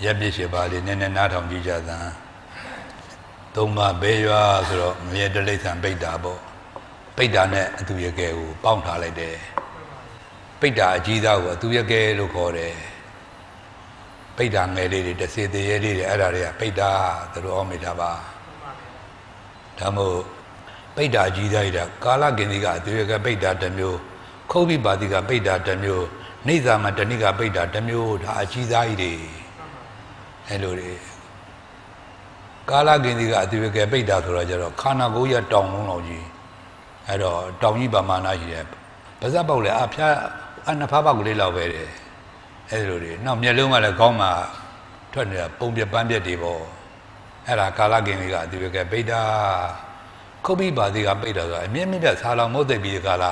ရပ်ပြစ်ရှိပါလေနည်းနည်းနားထောင်ကြည့်ကြသံသုံးပါးဘေးရွာဆိုတော့ငရဲတလိษံပိဋ္ဌာပေါ့ပိဋ္ဌာနဲ့အသူရကဲကိုပေါင်းထားလိုက်တယ်ပိဋ္ဌာအကြီးသားကိုအသူရကဲလို့ခေါ်တယ်ပိဋ္ဌာငယ်လေးတွေတစေတရေလေးတွေအဲ့ဒါတွေကပိဋ္ဌာသူတို့အောင်မိတာပါဒါမို့ပိဋ္ဌာကြီးသားတွေကာလကင်ဒီကအသူရကဲပိဋ္ဌာတစ်မျိုးခုတ်ပိပါတိကပိဋ္ဌာတစ်မျိုးနေသာမတဏိကပိဋ္ဌာတစ်မျိုးဒါအကြီးသားကြီးတွေအဲ့လိုတွေကာလကင်ဒီကအသူရကဲပိဋ္ဌာဆိုတော့ကျတော့ခန္ဓာကိုယ်ရတောင်လုံးလောက်ကြီးအဲ့တော့တောင်ကြီးပါမာနာရှိတယ်ပါဇက်ပေါက်လေအဖျားအနှစ်ဖားပေါက်ကလေးလောက်ပဲတယ်အဲ့လိုတွေနောက်မျက်လုံးကလည်းကောင်းမှထွက်နေတာပုံပြပန်းပြက်တွေပေါ့အဲ့ဒါကာလကင်ဒီကအသူရကဲပိဋ္ဌာခုတ်ပိပါတိကပိဋ္ဌာဆိုအမြင့်မြတ်ဆာလောင်မုတ်သိပ်ပြီးကာလ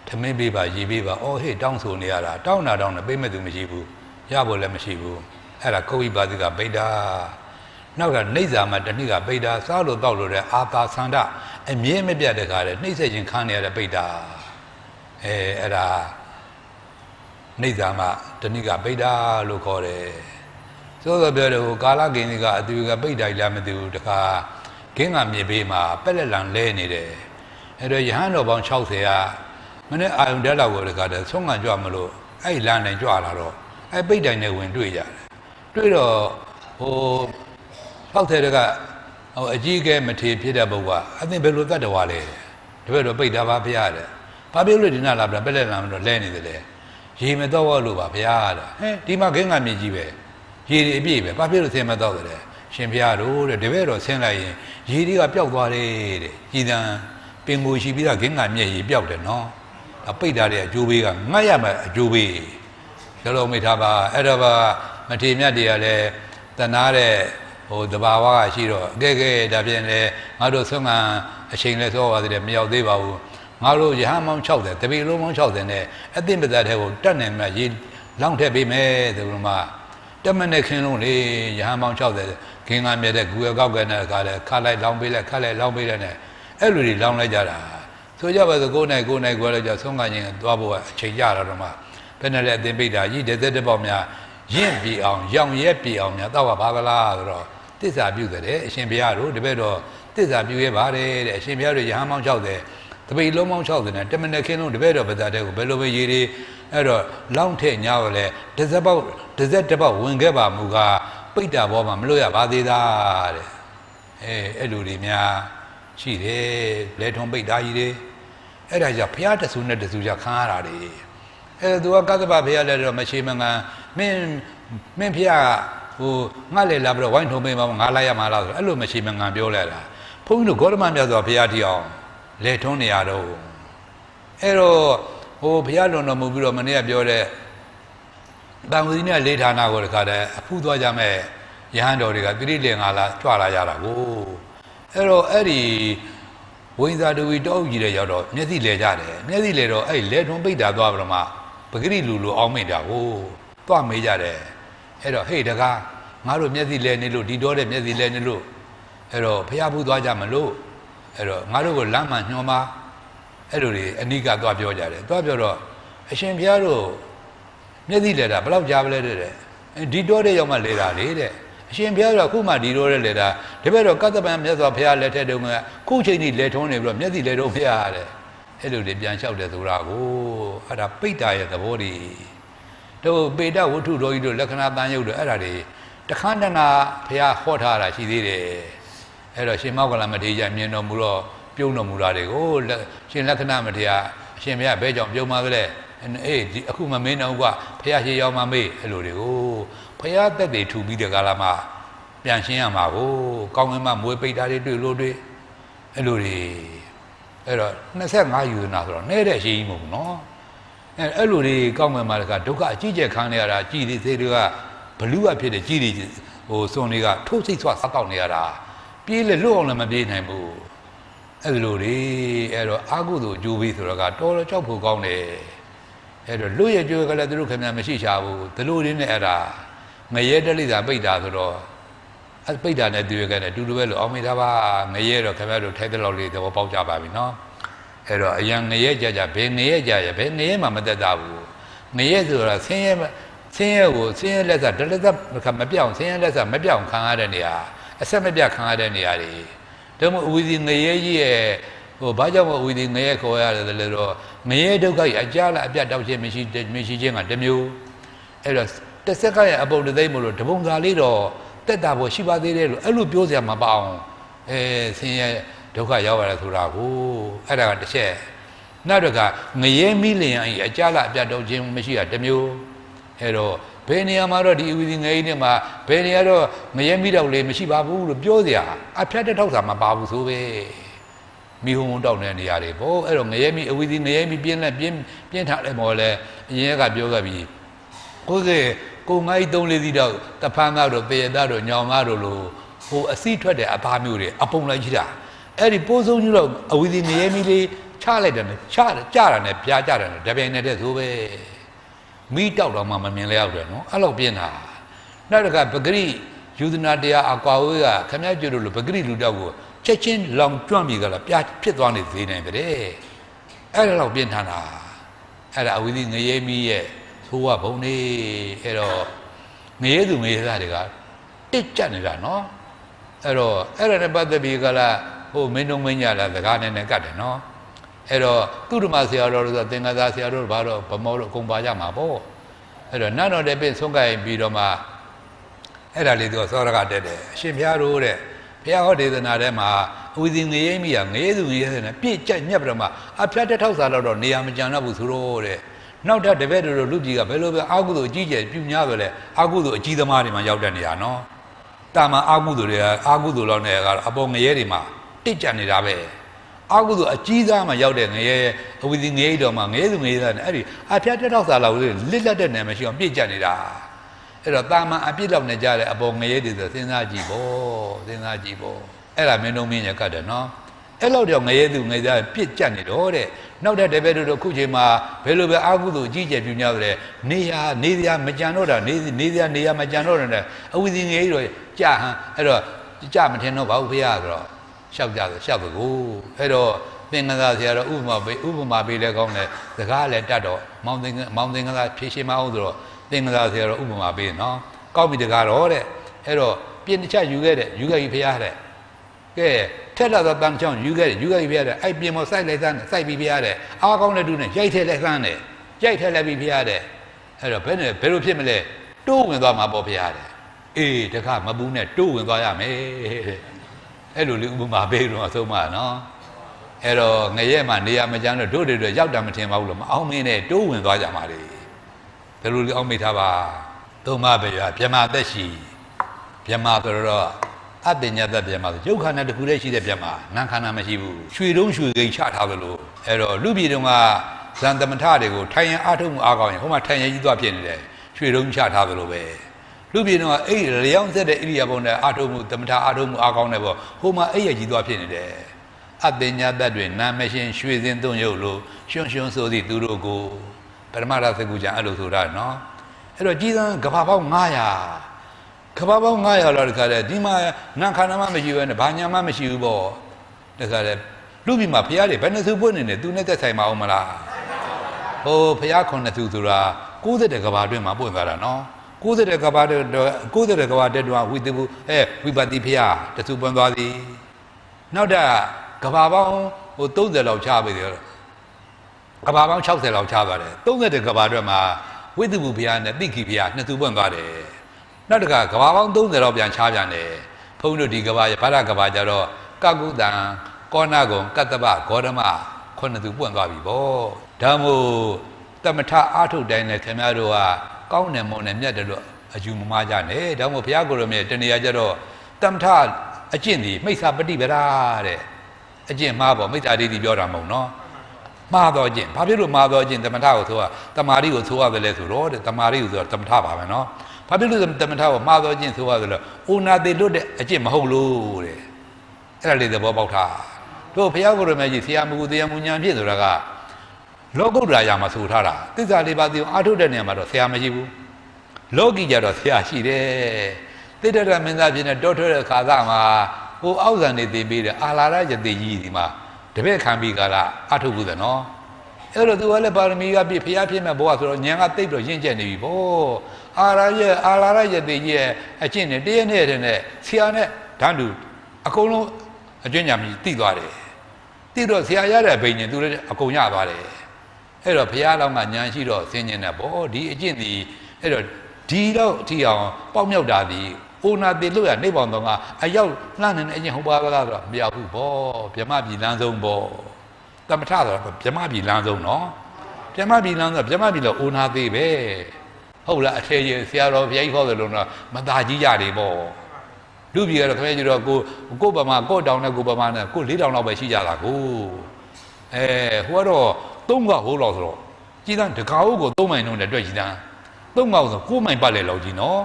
ထမင်းပေးပါရေပေးပါအော်ဟေ့တောင်းဆိုနေရတာတောင်းတာတောင်းတယ်ပေးမဲ့သူမရှိဘူးရဖို့လည်းမရှိဘူးအဲ့ဒါခုတ်ပိပါတိကပိဋ္ဌာနောက်ကနှိမ့်စာမှာတဏိကပိဋ္ဌာစားလို့တောက်လို့တဲ့အာသာသန္တအမြင့်မပြတ်တဲ့ခါတဲ့နှိမ့်ဆက်ခြင်းခံနေရတဲ့ပိဋ္ဌာအဲ့ဒါနှိမ့်စာမှာတဏိကပိဋ္ဌာလို့ခေါ်တယ်ဆိုတော့ပြောတယ်ဟိုကာလကင်ဒီကအသူကပိဋ္ဌာကြီးလားမသိဘူးတခါခင်းကမြေပေးမှာပက်လက်လံလဲနေတယ်အဲ့တော့ယဟန်တော်ပေါင်း60ကမနေ့အာယုန်တက်လောက်ကိုတခါတည်းဆုံးခံကြွမလို့အဲ့လမ်းနဲ့ကြွလာတော့အဲ့ပိဋ္ဌာနဲ့ဝင်တွေ့ကြတယ်တွေ့တော့ဟို60တကဟိုအကြီးအကဲမထေဖြစ်တဲ့ဘုရားအသင်ဘယ်လိုတတ်တော်လဲတပည့်တော်ပိဋ္ဌာပါဘုရားတဲ့ဘာဖြစ်လို့ဒီနာလာပြပက်လက်လံမလို့လဲနေတယ်လေရေမတော့လို့ပါဘုရားတဲ့ဟဲ့ဒီမှာခင်းကမြေကြီးပဲရေတွေအပြည့်ပဲဘာဖြစ်လို့ဆင်းမတော့တယ်ရှင်ဘုရားတို့တဲ့တပည့်တော်ဆင်းလိုက်ရင်ရေတွေကပျောက်သွားတယ်တဲ့ကြည်တံပင်ကိုရှိပြီးသားခင်းကမြေရေပျောက်တယ်နော်ဒါပိဋ္ဌာရဲ့အကျိုးပေးကငတ်ရမယ်အကျိုးပေးဒါလို့မိထားပါအဲ့တော့မထေမြတ်တွေကလည်းတနာတဲ့ဟိုတဘာဝကရှိတော့အကဲကဲဒါပြင်လေငါတို့ဆုံးခံအချိန်လဲစောပါသေးတယ်မရောက်သေးပါဘူးငါတို့ရဟန်းမောင်း60တပည့်လုံးမောင်း60နဲ့အသင့်ပဇတ်ထဲကိုတက်နေမှရေလောင်းထည့်ပေးမယ်ဆိုလို့မှတမနဲ့ခင်းလုံးလေရဟန်းမောင်း60ခင်းကမြဲတဲ့ဂူရကောက်ကနဲ့ခါလဲခါလိုက်လောင်းပေးလိုက်ခါလိုက်လောင်းပေးလိုက်နဲ့အဲ့လိုတွေလောင်းလိုက်ကြတာဆိုကြပါစို့9နိုင်ခွဲလိုက်ကြဆုံးခံခြင်းသွားဖို့အချိန်ကြတော့မှဘယ်နဲ့လဲအသင်ပိဋ္ဌာကြီးတစ်ပေါက်များရင့်ပြီအောင်ရောင်ရဲပြီအောင်များတော့ပါကလားဆိုတော့သစ္စာပြုတဲ့အရှင်ဘုရားတို့တပည့်တော်သစ္စာပြုရဲပါတယ်တဲ့အရှင်ဘုရားတို့ရဟန်းမောင်း60တပိတ်လုံးမောင်း60နဲ့တမနဲ့ခင်းလုံးတပည့်တော်ဗဇာတဲ့ကိုဘယ်လိုပဲရေတွေအဲ့တော့လောင်းထက်ညာကိုလဲတစ်စက်တစ်ပေါက်ဝင်ခဲ့ပါမူကပိဋ္ဌာဘောမှာမလို့ရပါသေးတာတဲ့အဲ့လူတွေများရှိတယ်လဲထုံပိဋ္ဌာကြီးတွေအဲ့ဒါကြောင့်ဘုရားတဆူနဲ့တဆူကြခံရတာတွေသူကကသဗ္ဗဘုရားလည်းတော့မရှိမငန်းမင်းဘုရားဟိုငါလည်းလာပြီးတော့ဝိုင်းထုံပေးမှာငါလိုက်ရမှာလားဆိုအဲ့လိုမရှိမငန်းပြောလိုက်တာဘုန်းကြီးတို့ဂေါတမမြတ်စွာဘုရားတီအောင်လဲထုံးနေရတော့အဲ့တော့ဟိုဘုရားလွန်တော်မူပြီးတော့မနေ့ကပြောတဲ့တန်ဝီနဲ့လေးဌာနကိုတခါတည်းအဖူးသွားကြမဲ့ယဟန်တော်တွေကတိရိလင်္ကာလာကြွလာရတာကိုအဲ့တော့အဲ့ဒီဝိဇ္ဇာတဝီတောအုပ်ကြီးတဲ့ရောက်တော့မျက်စိလဲကြတယ်မျက်စိလဲတော့အဲ့လဲထုံးပိတ်တာသွားပြီးတော့မှပဂရိလူလိုအောင်းမိတာကိုသွားမေးကြတယ်အဲ့တော့ဟေ့တကားငါတို့မျက်စိလဲနေလို့ဒီတော့တဲ့မျက်စိလဲနေလို့အဲ့တော့ဘုရားဖူးသွားကြမလို့အဲ့တော့ငါတို့ကိုလမ်းမှညွှန်ပါအဲ့လိုတွေအနိကသွားပြောကြတယ်သွားပြောတော့အရှင်ဘုရားတို့မျက်စိလဲတာဘယ်လောက်ကြာပလဲတဲ့ဒီတော့တဲ့ရောက်မှလဲတာလေတဲ့အရှင်ဘုရားကခုမှဒီတော့တဲ့လဲတာတပည့်တော့ကတ္တပံမြတ်စွာဘုရားလက်ထက်တုန်းကခုချိန်ကြီးလဲထုံးနေပြီးတော့မျက်စိလဲတော့ဘုရားတဲ့အဲ့လိုတွေပြန်လျှောက်တယ်ဆိုတာကိုအဲ့ဒါပိဋ္ဌာရဲ့သဘောတွေတို့ပေတဝတ္ထုတော်ကြီးတို့လက္ခဏာတန်ရုပ်တို့အဲ့ဒါတွေတခါတနာဘုရားဟောထားတာရှိသေးတယ်အဲ့တော့ရှင်မောက္ကလမထေရမြင်တော်မူတော့ပြုံးတော်မူတာတွေကိုရှင်လက္ခဏာမထေရအရှင်ဘုရားဘဲကြောင့်ပြုံးပါကြလဲအေးဒီအခုမမင်းတော့ကဘုရားရှိရောက်မှမေးအဲ့လိုတွေကိုဘုရားသက်တွေထူပြီးတဲ့ကာလမှာပြန်ရှင်းရမှာကိုကောင်းကင်မှာမွေးပိတ်တာတွေတွေ့လို့တွေ့အဲ့လိုတွေအဲ့တော့25ယူနာဆိုတော့နဲ့တဲ့ရှိကြီးမဟုတ်ဘူးနော်အဲ့လိုတွေကောင်းကင်မှာကဒုက္ခအကြီးကျယ်ခံရတာကြည်တွေသေးတွေကဘလူးကဖြစ်တဲ့ကြည်တွေဟိုစွန်တွေကထိုးစိတ်ဆွဆောက်နေရတာပြေးလေလွတ်အောင်လည်းမပြေးနိုင်ဘူးအဲ့လိုတွေအဲ့တော့အာဟုသူအကျိုးပေးဆိုတော့ကတော်တော်ကြောက်ဖို့ကောင်းတယ်အဲ့တော့လွတ်ရကြွယ်ကလည်းသူတို့ခင်ဗျာမရှိချဘူးဒီလိုရင်းနဲ့အဲ့ဒါငရဲတလိတာပိတ်တာဆိုတော့အပိတ်တာနဲ့တွေ့ရခဲ့တယ်အတူတူပဲလို့အောင်မိတာပါငရဲတော့ခင်ဗျားတို့ထိုက်တဲ့လောက်လေးသဘောပေါက်ကြပါပြီနော်အဲ့တော့အရင်ငရဲကြဘယ်ငရဲကြရဘယ်ငရဲမှမတက်တာဘူးငရဲဆိုတာဆင်းရဲ ဆင်းရဲကိုဆင်းရဲလက်စားဒလက်စားမပြောင်းဆင်းရဲလက်စားမပြောင်းခံရတဲ့နေရာအဆက်မပြတ်ခံရတဲ့နေရာတွေဒါမှမဟုတ်အဝီစီငရဲကြီးရဲ့ဟိုဘာကြောင့်မအဝီစီငရဲခေါ်ရတယ်လဲတော့ငရဲဒုက္ခကြီးအကြလားအပြတ်တောက်ခြင်းမရှိခြင်းကတစ်မျိုးအဲ့တော့တစ်စက္ကန့်ရဲ့အပုံတစ်သိမ့်မလို့တပုံစာလေးတော့တက်တာဖို့ရှိပါသေးတယ်လို့အဲ့လိုပြောစရာမပါအောင်ဆင်းရဲဒုက္ခရောက်ရတယ်ဆိုတာကိုအဲ့ဒါကတစ်ချက်နောက်တစ်ခါငရဲမိလျင်အကြလားအပြတ်တောက်ခြင်းမရှိတာတစ်မျိုးအဲ့တော့ဘယ်နေရာမှာတော့ဒီအဝီစီငရဲနဲ့မှာဘယ်နေရာတော့ငရဲမိတော့လေမရှိပါဘူးလို့ပြောစရာအဖြတ်တစ်ထောက်စာမပါဘူးဆိုပဲမိဟုံတောက်တဲ့နေရာတွေပေါ့အဲ့တော့ငရဲမိအဝီစီငရဲမိပြင်းထားတယ်မော်လဲအရင်ကပြောခဲ့ပြီးကိုငါးကြီး3-4စီးတော့တဖန်းသားတို့ပေရသားတို့ညောင်သားတို့လိုဟိုအစီထွက်တဲ့အသားမျိုးတွေအပုံလိုက်ကြည့်တာအဲ့ဒီပိုးဆုံးကြီးတော့အဝီစီငရဲမိလေးချလိုက်တယ်နဲ့ကြတာနဲ့ပြားကြတာနဲ့တပြိုင်နဲ့တည်းဆိုပဲမိတောက်တော့မှမမြင်လဲရောက်တယ်နော်အဲ့လိုပြင်းတာနောက်တစ်ခါပဂရိယူဇနာတရားအကွာဝေးကခမည်းကျွတ်လို့ပဂရိလူတောက်ကိုချက်ချင်းလောင်ကျွမ်းပြီကလားပြဖြစ်သွားနေသေးတယ်တဲ့အဲ့ဒါတော့ပြင်းထန်တာအဲ့ဒါအဝီစီငရဲမိရဲ့သိုးကဘုံနေအဲ့တော့ငရဲသူငရဲသားတွေကတစ်ကြက်နေတာနော်အဲ့တော့အဲ့ဒါနဲ့ပတ်သက်ပြီးကလားဟိုမင်းတို့မင်းညာလားစကားနဲ့ကတ်တယ်နော်အဲ့တော့သူ့ဓမ္မဆရာတော်ဆိုသင်္ကသာဆရာတော်ဘာတော့ဗမောတို့အကုန်ပါကြမှာပေါ့အဲ့တော့နတ်တော်တဲ့ပြင်ဆုံးကင်ပြီးတော့မှအဲ့ဒါလေးသူစောရကတက်တယ်အရှင်ဘုရားတို့တဲ့ဘုရားဟောဒေသနာထဲမှာအဝီစီငရဲမိကငရဲသူငရဲတဲ့နဲ့ပြည့်ကြက်ညက်ပြီးတော့မှအဖျက်တစ်ထောက်စာတော့နေရာမကြံတော့ဘူးဆိုတော့တဲ့နောက်ထပ်တပည့်တို့လူကြီးကဘယ်လိုပဲအာဟုသို့အကြီးကျယ်ပြုများဆိုလဲအာဟုသို့အကြီးသမားတွေမှာရောက်တဲ့နေရာနော်တာမန်အာဟုသို့တွေကအာဟုသို့လောက်နေကတော့အပေါ်ငရဲတွေမှာတစ်ကြက်နေတာပဲအာဟုသို့အကြီးသားမှာရောက်တဲ့ငရဲအဝီစီငရဲတော်မှာငရဲသူငရဲသားနဲ့အဲ့ဒီအဖျက်တစ်ထောက်စာလောက်လစ်လက်တဲ့နယ်မရှိအောင်ပြည့်ကြက်နေတာအဲ့တော့တာမန်အပြစ်လောက်နေကြတဲ့အပေါ်ငရဲတွေဆိုစဉ်းစားကြည့်ပေါ့အဲ့ဒါမင်းတို့မင်းရကတ်တယ်နော်အဲ့လောက်တော့ငရဲသူငရဲသားပြစ်ကြက်နေတော့တဲ့နောက်တဲ့တပည့်တို့ခုချိန်မှာဘယ်လိုပဲအာဟုသို့အကြီးကျယ်ပြညာတယ်နေရမကြံတော့တာနေရမကြံတော့တဲ့အဝီစီငရဲတော့ကြာဟန်အဲ့တော့ကြာမထင်တော့ဘာဘူးဖေရဆိုတော့ရှောက်ကိုအဲ့တော့သင်္ကသာဆရာတော်ဥပမာပေးလဲကောင်းတယ်စကားလည်းတတ်တော့မောင်သင်္ကသာဖြည့်ရှင်းမအောင်ဆိုတော့သင်္ကသာဆရာတော်ဥပမာပေးနော်ကောက်ပြီတကားတော့တဲ့အဲ့တော့ပြင်တစ်ချက်ယူခဲ့ကြီးဖေရတဲ့ကဲထက်လာတော့တန်ချောင်းယူခဲ့ပြီဖေရတဲ့အဲ့ပြင်မောစိုက်လိုက်စမ်းစိုက်ပြီးဖေရတဲ့အားကောင်းတဲ့တူနဲ့ရိုက်ထက်လိုက်စမ်းတယ်ရိုက်ထက်လိုက်ပြီးဖေရတဲ့အဲ့တော့ဘယ်လိုဖြစ်မလဲတိုးဝင်သွားမှာပေါ့ဖေရတဲ့အေးတခါမပူးနဲ့တိုးဝင်သွားရမယ်တဲ့အဲ့လိုလေးဥပမာပေးတော့အဆုံးမနော်အဲ့တော့ငရဲမှာနေရာမကျန်းတော့တို့တွေရောက်တာမထင်ပါဘူးလို့မအောင်မင်းနဲ့တိုးဝင်သွားကြမှာလေဘယ်လိုလေးအောင်မိထားပါသုံးပါပဲရမြမသက်ရှိမြမဆိုတော့အပညာသက်မြမဆိုရုပ်ခန္ဓာတစ်ခုတည်းရှိတဲ့မြမနာခန္ဓာမရှိဘူးရွှေတုံးရွှေကိန်းချထားသလိုအဲ့တော့လူပြည်တုံးကဇန်သမထတွေကိုထိုင်ရင်အားထုတ်မှုအားကောင်းရင်ဟိုမှာထိုင်ရင်ကြီးသွားဖြစ်နေတယ်ရွှေတုံးချထားသလိုပဲလူပြည်တုံးကအဲ့လျောင်းဆက်တဲ့ဣရိယာပုနဲ့အားထုတ်မှုသမထအားထုတ်မှုအားကောင်းတယ်ပေါ့ဟိုမှာအဲ့ရကြီးသွားဖြစ်နေတယ်အပညာသက်တွေနာမရှင်ရွှေစင်သုံးရုပ်လို့ရှွန်းဆိုသည်သူတို့ကိုပရမရသကုကြအဲ့လိုဆိုတာနော်အဲ့တော့ကြီးစံကဘာပေါင်း900လောက်တခါတည်းဒီမှာနာခန္ဓာမှမရှိဘဲနဲ့ဘာညာမှမရှိဘူးပေါ့တခါတည်းလူပြည်မှာဖရားတွေဘယ်နှစုပွင့်နေတယ်သူနဲ့သက်ဆိုင်မအောင်မလားဟိုဖရား9စုဆိုတာ90ကဘာတွင်းမှာပွင့်သွားတာနော်90ကဘာတဲ့တော့ဝိတုဝိပတိဖရားတစုပွင့်သွားသည်နောက်တာကဘာပေါင်းဟို30လောက်ချပြီတယ်ကဘာပေါင်း60လောက်ချသွားတယ်30ကဘာတွင်းမှာဝိတုဖရားနဲ့တိခိဖရားနှစ်စုပွင့်သွားတယ်နောက်တကကဘာပေါင်း30လောက်ပြန်ချပြန်တယ်ဘုန်းတို့ဒီကဘာရဘာရကဘာကြတော့ကကုတံကောဏဂုံကတ္တပဂေါတမခုနှစ်သူပွင့်သွားပြီပေါ့ဒါမို့တမထအာထုတ်တိုင်းနဲ့ခင်ဗျားတို့ကကောင်းတယ်မွန်တယ်မြတ်တယ်လို့အယူမမှားကြနဲ့ဒါမို့ဘုရားကိုယ်တော်မြတ်တဏှာကြတော့တမထအကျင့်ဒီမိစ္ဆာပฏิပဒါတဲ့အကျင့်မှားပေါ့မိစ္ဆာဒိဋ္ဌိပြောတာမဟုတ်နော်မှားတော့ကျင့်ဘာဖြစ်လို့မှားတော့ကျင့်တမထကိုဆိုတမာရီကိုဆိုရတယ်လဲဆိုတော့တမာရီကိုဆိုတော့တမထပါပဲနော်ဘာဖြစ်လို့တမထကိုမှားတော့ကျင့်ဆိုရတယ်လဲအိုနာသေးလွတ်တဲ့အကျင့်မဟုတ်လို့တဲ့အဲ့ဒါလေးသဘောပေါက်တာတို့ဘုရားကိုယ်တော်မြတ်ကြီးဆရာမူတရားမူညာဖြစ်ဆိုတာကလောကုတ္တရာယာမှာဆိုထားတာသစ္စာလေးပါးသိအောင်အားထုတ်တဲ့နေရာမှာတော့ဆရာမရှိဘူးလောကီကြတော့ဆရာရှိတယ်သစ္တရမင်းသားဖြစ်နေတောထွက်တဲ့ခါသားမှာဟိုအောက်ဇံနေသိပြီးတယ်အာလာရယတိကြီးဒီမှာတပည့်ခံပြီးကလာအားထုတ်ဘူးသနော် အဲ့တော့သူကလည်းပါရမီကပြည့်ဖျားဖြစ်မဲ့ဘဝဆိုတော့ဉာဏ်ကတိတ်တော့ရင့်ကျက်နေပြီဗောအာလာရတည်ကြီးရဲ့အကျင့်နဲ့တရက်နဲ့တည်းနဲ့ဆရာနဲ့ဓာတ်တူအကုန်လုံးအကျွင့်ညာမြည်တိသွားတယ်တိတော့ဆရာရတဲ့ဘိညာဉ်သူလည်းအကုန်ရသွားတယ်အဲ့တော့ဘုရားလောင်းကဉာဏ်ရှိတော့ဆင်းញင်တဲ့ဗောဒီအကျင့်ဒီအဲ့တော့ဒီတော့အထီအောင်ပေါက်မြောက်တာဒီအိုနာတိလို့ရနေပေါင်းတော့ကအရောက်လှမ်းနေတဲ့အကျင့်ဟုတ်ပါလားဆိုတော့မရောက်ဘူးဗောဗြဟ္မပြည်လမ်းဆုံးဗောတမထဆိုတော့ဗြဟ္မပြည်လမ်းဆုံးနော်ဗြဟ္မပြည်လမ်းဆိုဗြဟ္မပြည်လို့အိုနာသေးပဲဟုတ်လားအထေကြီးဆရာတော်ဘုရားကြီးခေါ်တယ်လို့တော့မသားကြီးရတယ်ဗောလူပြည်ကတော့ခင်ဗျားကြီးတော့ကိုပမာကိုတောင်နဲ့ကိုပမာနဲ့ကို၄တောင်လောက်ပဲရှိကြတာကိုဟိုကတော့၃ကဟိုးလောက်ဆိုတော့ကြီးတန်းတကားကို၃မိုင်နှုန်းနဲ့တွေ့ကြီးတန်း၃កောက်ဆို9မိုင်ပတ်လေလောက်ကြီးနော်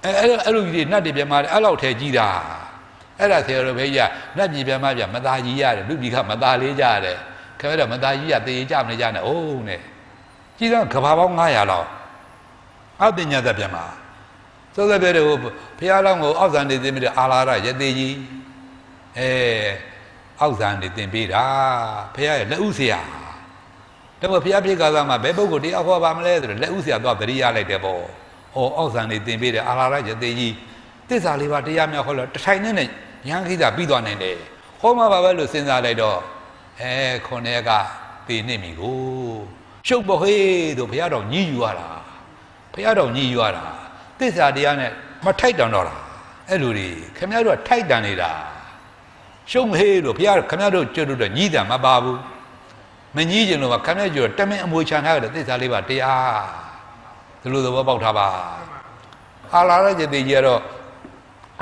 အဲ့လိုကြီးနတ်တွေပြန်มาအဲ့လောက်ထဲကြီးတာအဲ့ဒါဆရာတော်ဘုရားနတ်ပြည်ပြန်มาမသားကြီးရတယ်လူပြည်ကမသားလေးကြရတယ်ခင်ဗျားတော့မသားကြီးရတေးကြမနေကြနဲ့ဟုတ်နဲ့ကြီးတန်းကဘာပေါင်း900လောက်အပညာသက်ပြန်มาသောသက်ပြတဲ့ဘုရားလောင်းကိုအောက်ဇံနေသိပြီးတော့အာလာရရသေးကြီးအောက်ဇံနေသင်ပေးတာဘုရားရဲ့လက်ဥဆရာတော့ဘုရားပြေကားသားမှာဘယ်ပုဂ္ဂိုလ်တရားဟောပါမလဲဆိုတော့လက်ဥဆရာတော့တတိယလိုက်တယ်ပေါ့အောက်ဇံနေသင်ပေးတယ်အာလာရရသေးကြီးသစ္စာလေးပါးတရားများဟောလို့တထိုင်နဲ့ဉာဏ်ခိတာပြီးသွားနိုင်တယ်ဟောမှာပါပဲလို့စဉ်းစားလိုက်တော့ခုနှစ်ရက်ကတည်နေပြီကိုရှုပ်ပေါ်ဟေးတို့ဘုရားတော်ညှိယူရတာဘုရားတော်ညှိယူရတာသစ္စာတရားနဲ့မထိုက်တန်တော့တာအဲ့လိုတွေခင်ဗျားတို့ကထိုက်တန်နေတာရှုံးဟေးလို့ဘုရားခင်ဗျားတို့ကျွတ်တော့ညှိတယ်မပါဘူးမညှိကျင်လို့ခင်ဗျားကျွတ်တမင်အမွေချန်ထားတဲ့သစ္စာလေးပါတရားဒီလိုသဘောပေါက်ထားပါအာလာရကျတိကြီးကတော့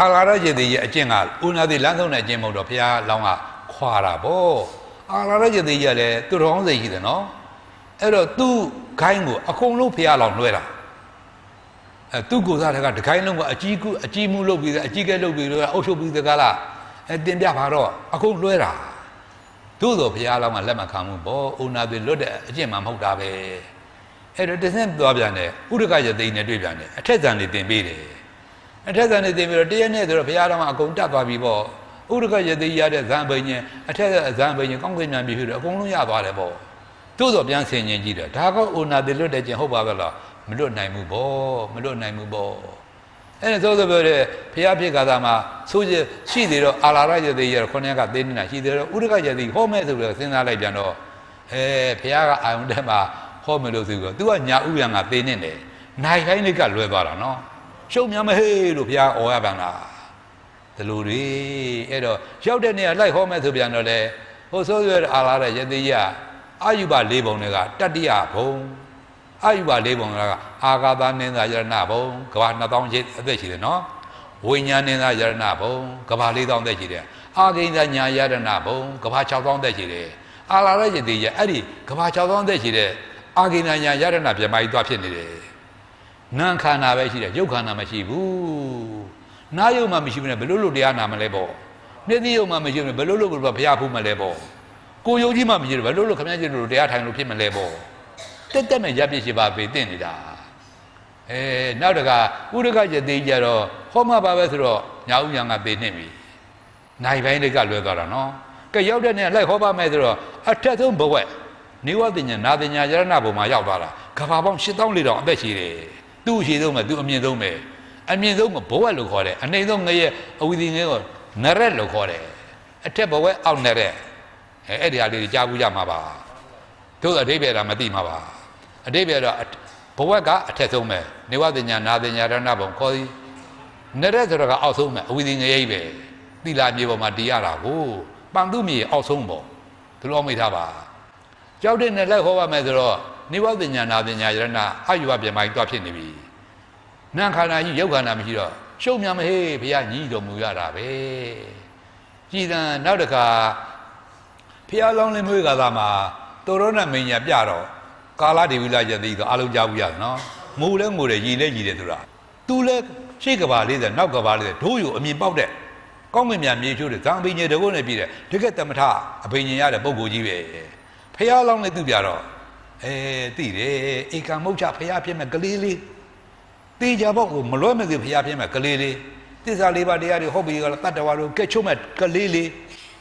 အာလာရကျတိကြီးအကျင့်ကဥနာတိလမ်းဆုံးတဲ့အကျင့်မဟုတ်တော့ဘုရားလောင်းကခွာတာဗောအာလာရကျတိကြီးကလည်းသူတော်ကောင်းစိတ်ရှိတယ်နော်အဲ့တော့သူ့ခိုင်းကိုအကုန်လုံးဘုရားလောင်းလွှဲတာသူ့ကိုယ်စားတကတခိုင်းလုံးကအကြီးမှုလုပ်ပြီးအကြီးကဲလုပ်ပြီးတော့အုပ်ချုပ်ပြီးတကားလားတင်ပြပါတော့အကုန်လွှဲတာသို့တော်ဘုရားလောင်းကလက်မခံဘူးဗောဥနာတိလွတ်တဲ့အကျင့်မှမဟုတ်တာပဲအဲ့တော့တဆင့်သွားပြန်တယ်ဥဒကရသိနဲ့တွေ့ပြန်တယ်အထက်ဇံနေတင်ပေးတယ်အထက်ဇံနေတင်ပြီးတော့တရက်နဲ့ဆိုတော့ဘုရားလောင်းကအကုန်တတ်သွားပြီဗောဥဒကရသိရတဲ့ဇံဘိညာဉ်အထက်ဇံဘိညာဉ်ကောင်းကင်မြန်ပြီဖြစ်တော့အကုန်လုံးရသွားတယ်ဗောသို့တော်ပြန်ဆင်ញင်ကြည့်တယ်ဒါကဥနာတိလွတ်တဲ့ကျင့်ဟုတ်ပါကလားမလွတ်နိုင်ဘူးဗောမလွတ်နိုင်ဘူးဗောအဲ့ဒါဆိုပြောတဲ့ဘုရားဖြစ်ကားသားမှာဆိုးရှိသေးတော့အာလာရရသေးရခုနှစ်ကသေးနေတာရှိသေးတော့ဥဒကရသေးဟောမဲ့ဆိုပြီးစဉ်းစားလိုက်ပြန်တော့ဘုရားကအာယုန်တက်မှာဟောမယ်လို့ဆိုပြီးတော့ तू ကညာဥယံကသေးနေတယ်နိုင်ခိုင်းလေးကလွယ်သွားတာနော်ရှုံများမဟေးလို့ဘုရားအော်ရပြန်တာဒီလိုတွေအဲ့တော့ရောက်တဲ့နေရာလိုက်ဟောမဲ့ဆိုပြန်တော့လေဟိုဆိုးရအာလာရရသေးရအာယုဘ၄ဘုံတွေကတတ္တိယဘုံအာယုဘ၄ဘုံကအာဂါသနင်းသာယရဏဘုံကဘာ2000ရှိအသက်ရှိတယ်နော်ဝိညာဉ်နင်းသာယရဏဘုံကဘာ4000သက်ရှိတယ်အာဂိဉ္စညာယရဏဘုံကဘာ6000သက်ရှိတယ်အာလာရရသေးရအဲ့ဒီကဘာ6000သက်ရှိတဲ့အာဂိဉ္စညာယရဏပြမကြီးသွားဖြစ်နေတယ်နာခန္ဓာပဲရှိတယ်ရုပ်ခန္ဓာမရှိဘူးနာယုံမှမရှိဘူးနဲ့ဘယ်လိုတရားနာမလဲပေါ့နေ့တိယုံမှမရှိဘူးနဲ့ဘယ်လိုဘုရားဖူးမလဲပေါ့ကိုယုံကြီးမှမရှိဘူးဘယ်လိုခမည်းကြီးတို့တရားထိုင်လို့ဖြစ်မလဲပေါ့တက်မဲ့ရပ်ပြစ်ရှိပါပေတင့်နေတာနောက်တကဥဒကရသေးကြတော့ဟောမှာပါပဲဆိုတော့ညာဥယံကပေနှင့်ပြီနိုင်ပိုင်းတွေကလွဲသွားတာနော်ကဲရောက်တဲ့နေ့လိုက်ဟောပါမယ်ဆိုတော့အထက်ဆုံးဘဝနိဝတဉ္ဇနာတဉ္ဇာယရဏဘုံမှာရောက်သွားတာကဘာပေါင်း8400အသက်ရှိတယ်သူ့အရှိဆုံးပဲသူအမြင့်ဆုံးပဲအမြင့်ဆုံးကဘဝလို့ခေါ်တယ်အနှိမ့်ဆုံးငရဲ့အဝိသီငယ်ကိုနရက်လို့ခေါ်တယ်အထက်ဘဝအောက်နရက်အဲ့ဒီဟာလေးကြားဘူးကြမှာပါတို့အဓိပ္ပာယ်ကမသိမှာပါအဓိပ္ပာယ်တော့ဘဝကအထက်ဆုံးပဲနေဝတဉ္ဇနာတဉ္ဇာရဏဘုံခေါ်သည်နရက်ဆိုတော့ကအောက်ဆုံးပဲအဝိသီငယ်ပဲသီလာမြေပေါ်မှာတည်ရတာကိုပန်သူမြေအောက်ဆုံးပေါ့ဒီလိုမိထားပါကြောက်တဲ့နဲ့လိုက်ဟောပါမယ်ဆိုတော့နိဝတဉ္ဇနာတဉ္ဇာရဏအာယုဘပြမိုင်းတွားဖြစ်နေပြီနံခန္ဓာကြီးရုပ်ခန္ဓာမရှိတော့ရှုံများမဟေးဘုရားညီးတော်မူရတာပဲကြည်သံနောက်တခါဖျားလောင်းလင်းမွေးကားသားမှာတောရောဏမင်းညာပြတော့ကာလဒေဝိလရသိတော့အလုံးကြားဘူးရတယ်နော်ငိုလဲငိုတယ်ရည်လဲရည်တယ်ဆိုတာသူလဲရှေ့ကဘာလေးတဲ့နောက်ကဘာလေးတဲ့ဒိုးယူအမြင်ပေါက်တဲ့ကောင်းကင်မြတ်မြေချိုးတဲ့ဇံဘိညာဉ်တကုန်းနဲ့ပြည့်တဲ့တကက်တမထအဘိညာဉ်ရတဲ့ပုံကိုကြီးပဲဖျားလောင်းနဲ့သူ့ပြတော့သိတယ်ဧကမုတ်ချဖျားပြမဲ့ကလေးလေးတေချာပေါ့ကိုမလွဲမသွေဖျားပြမဲ့ကလေးလေးသစ္စာလေးပါးတရားတွေဟုတ်ပြီကလားတတ္တဝါတို့ကဲချုံမဲ့ကလေးလေး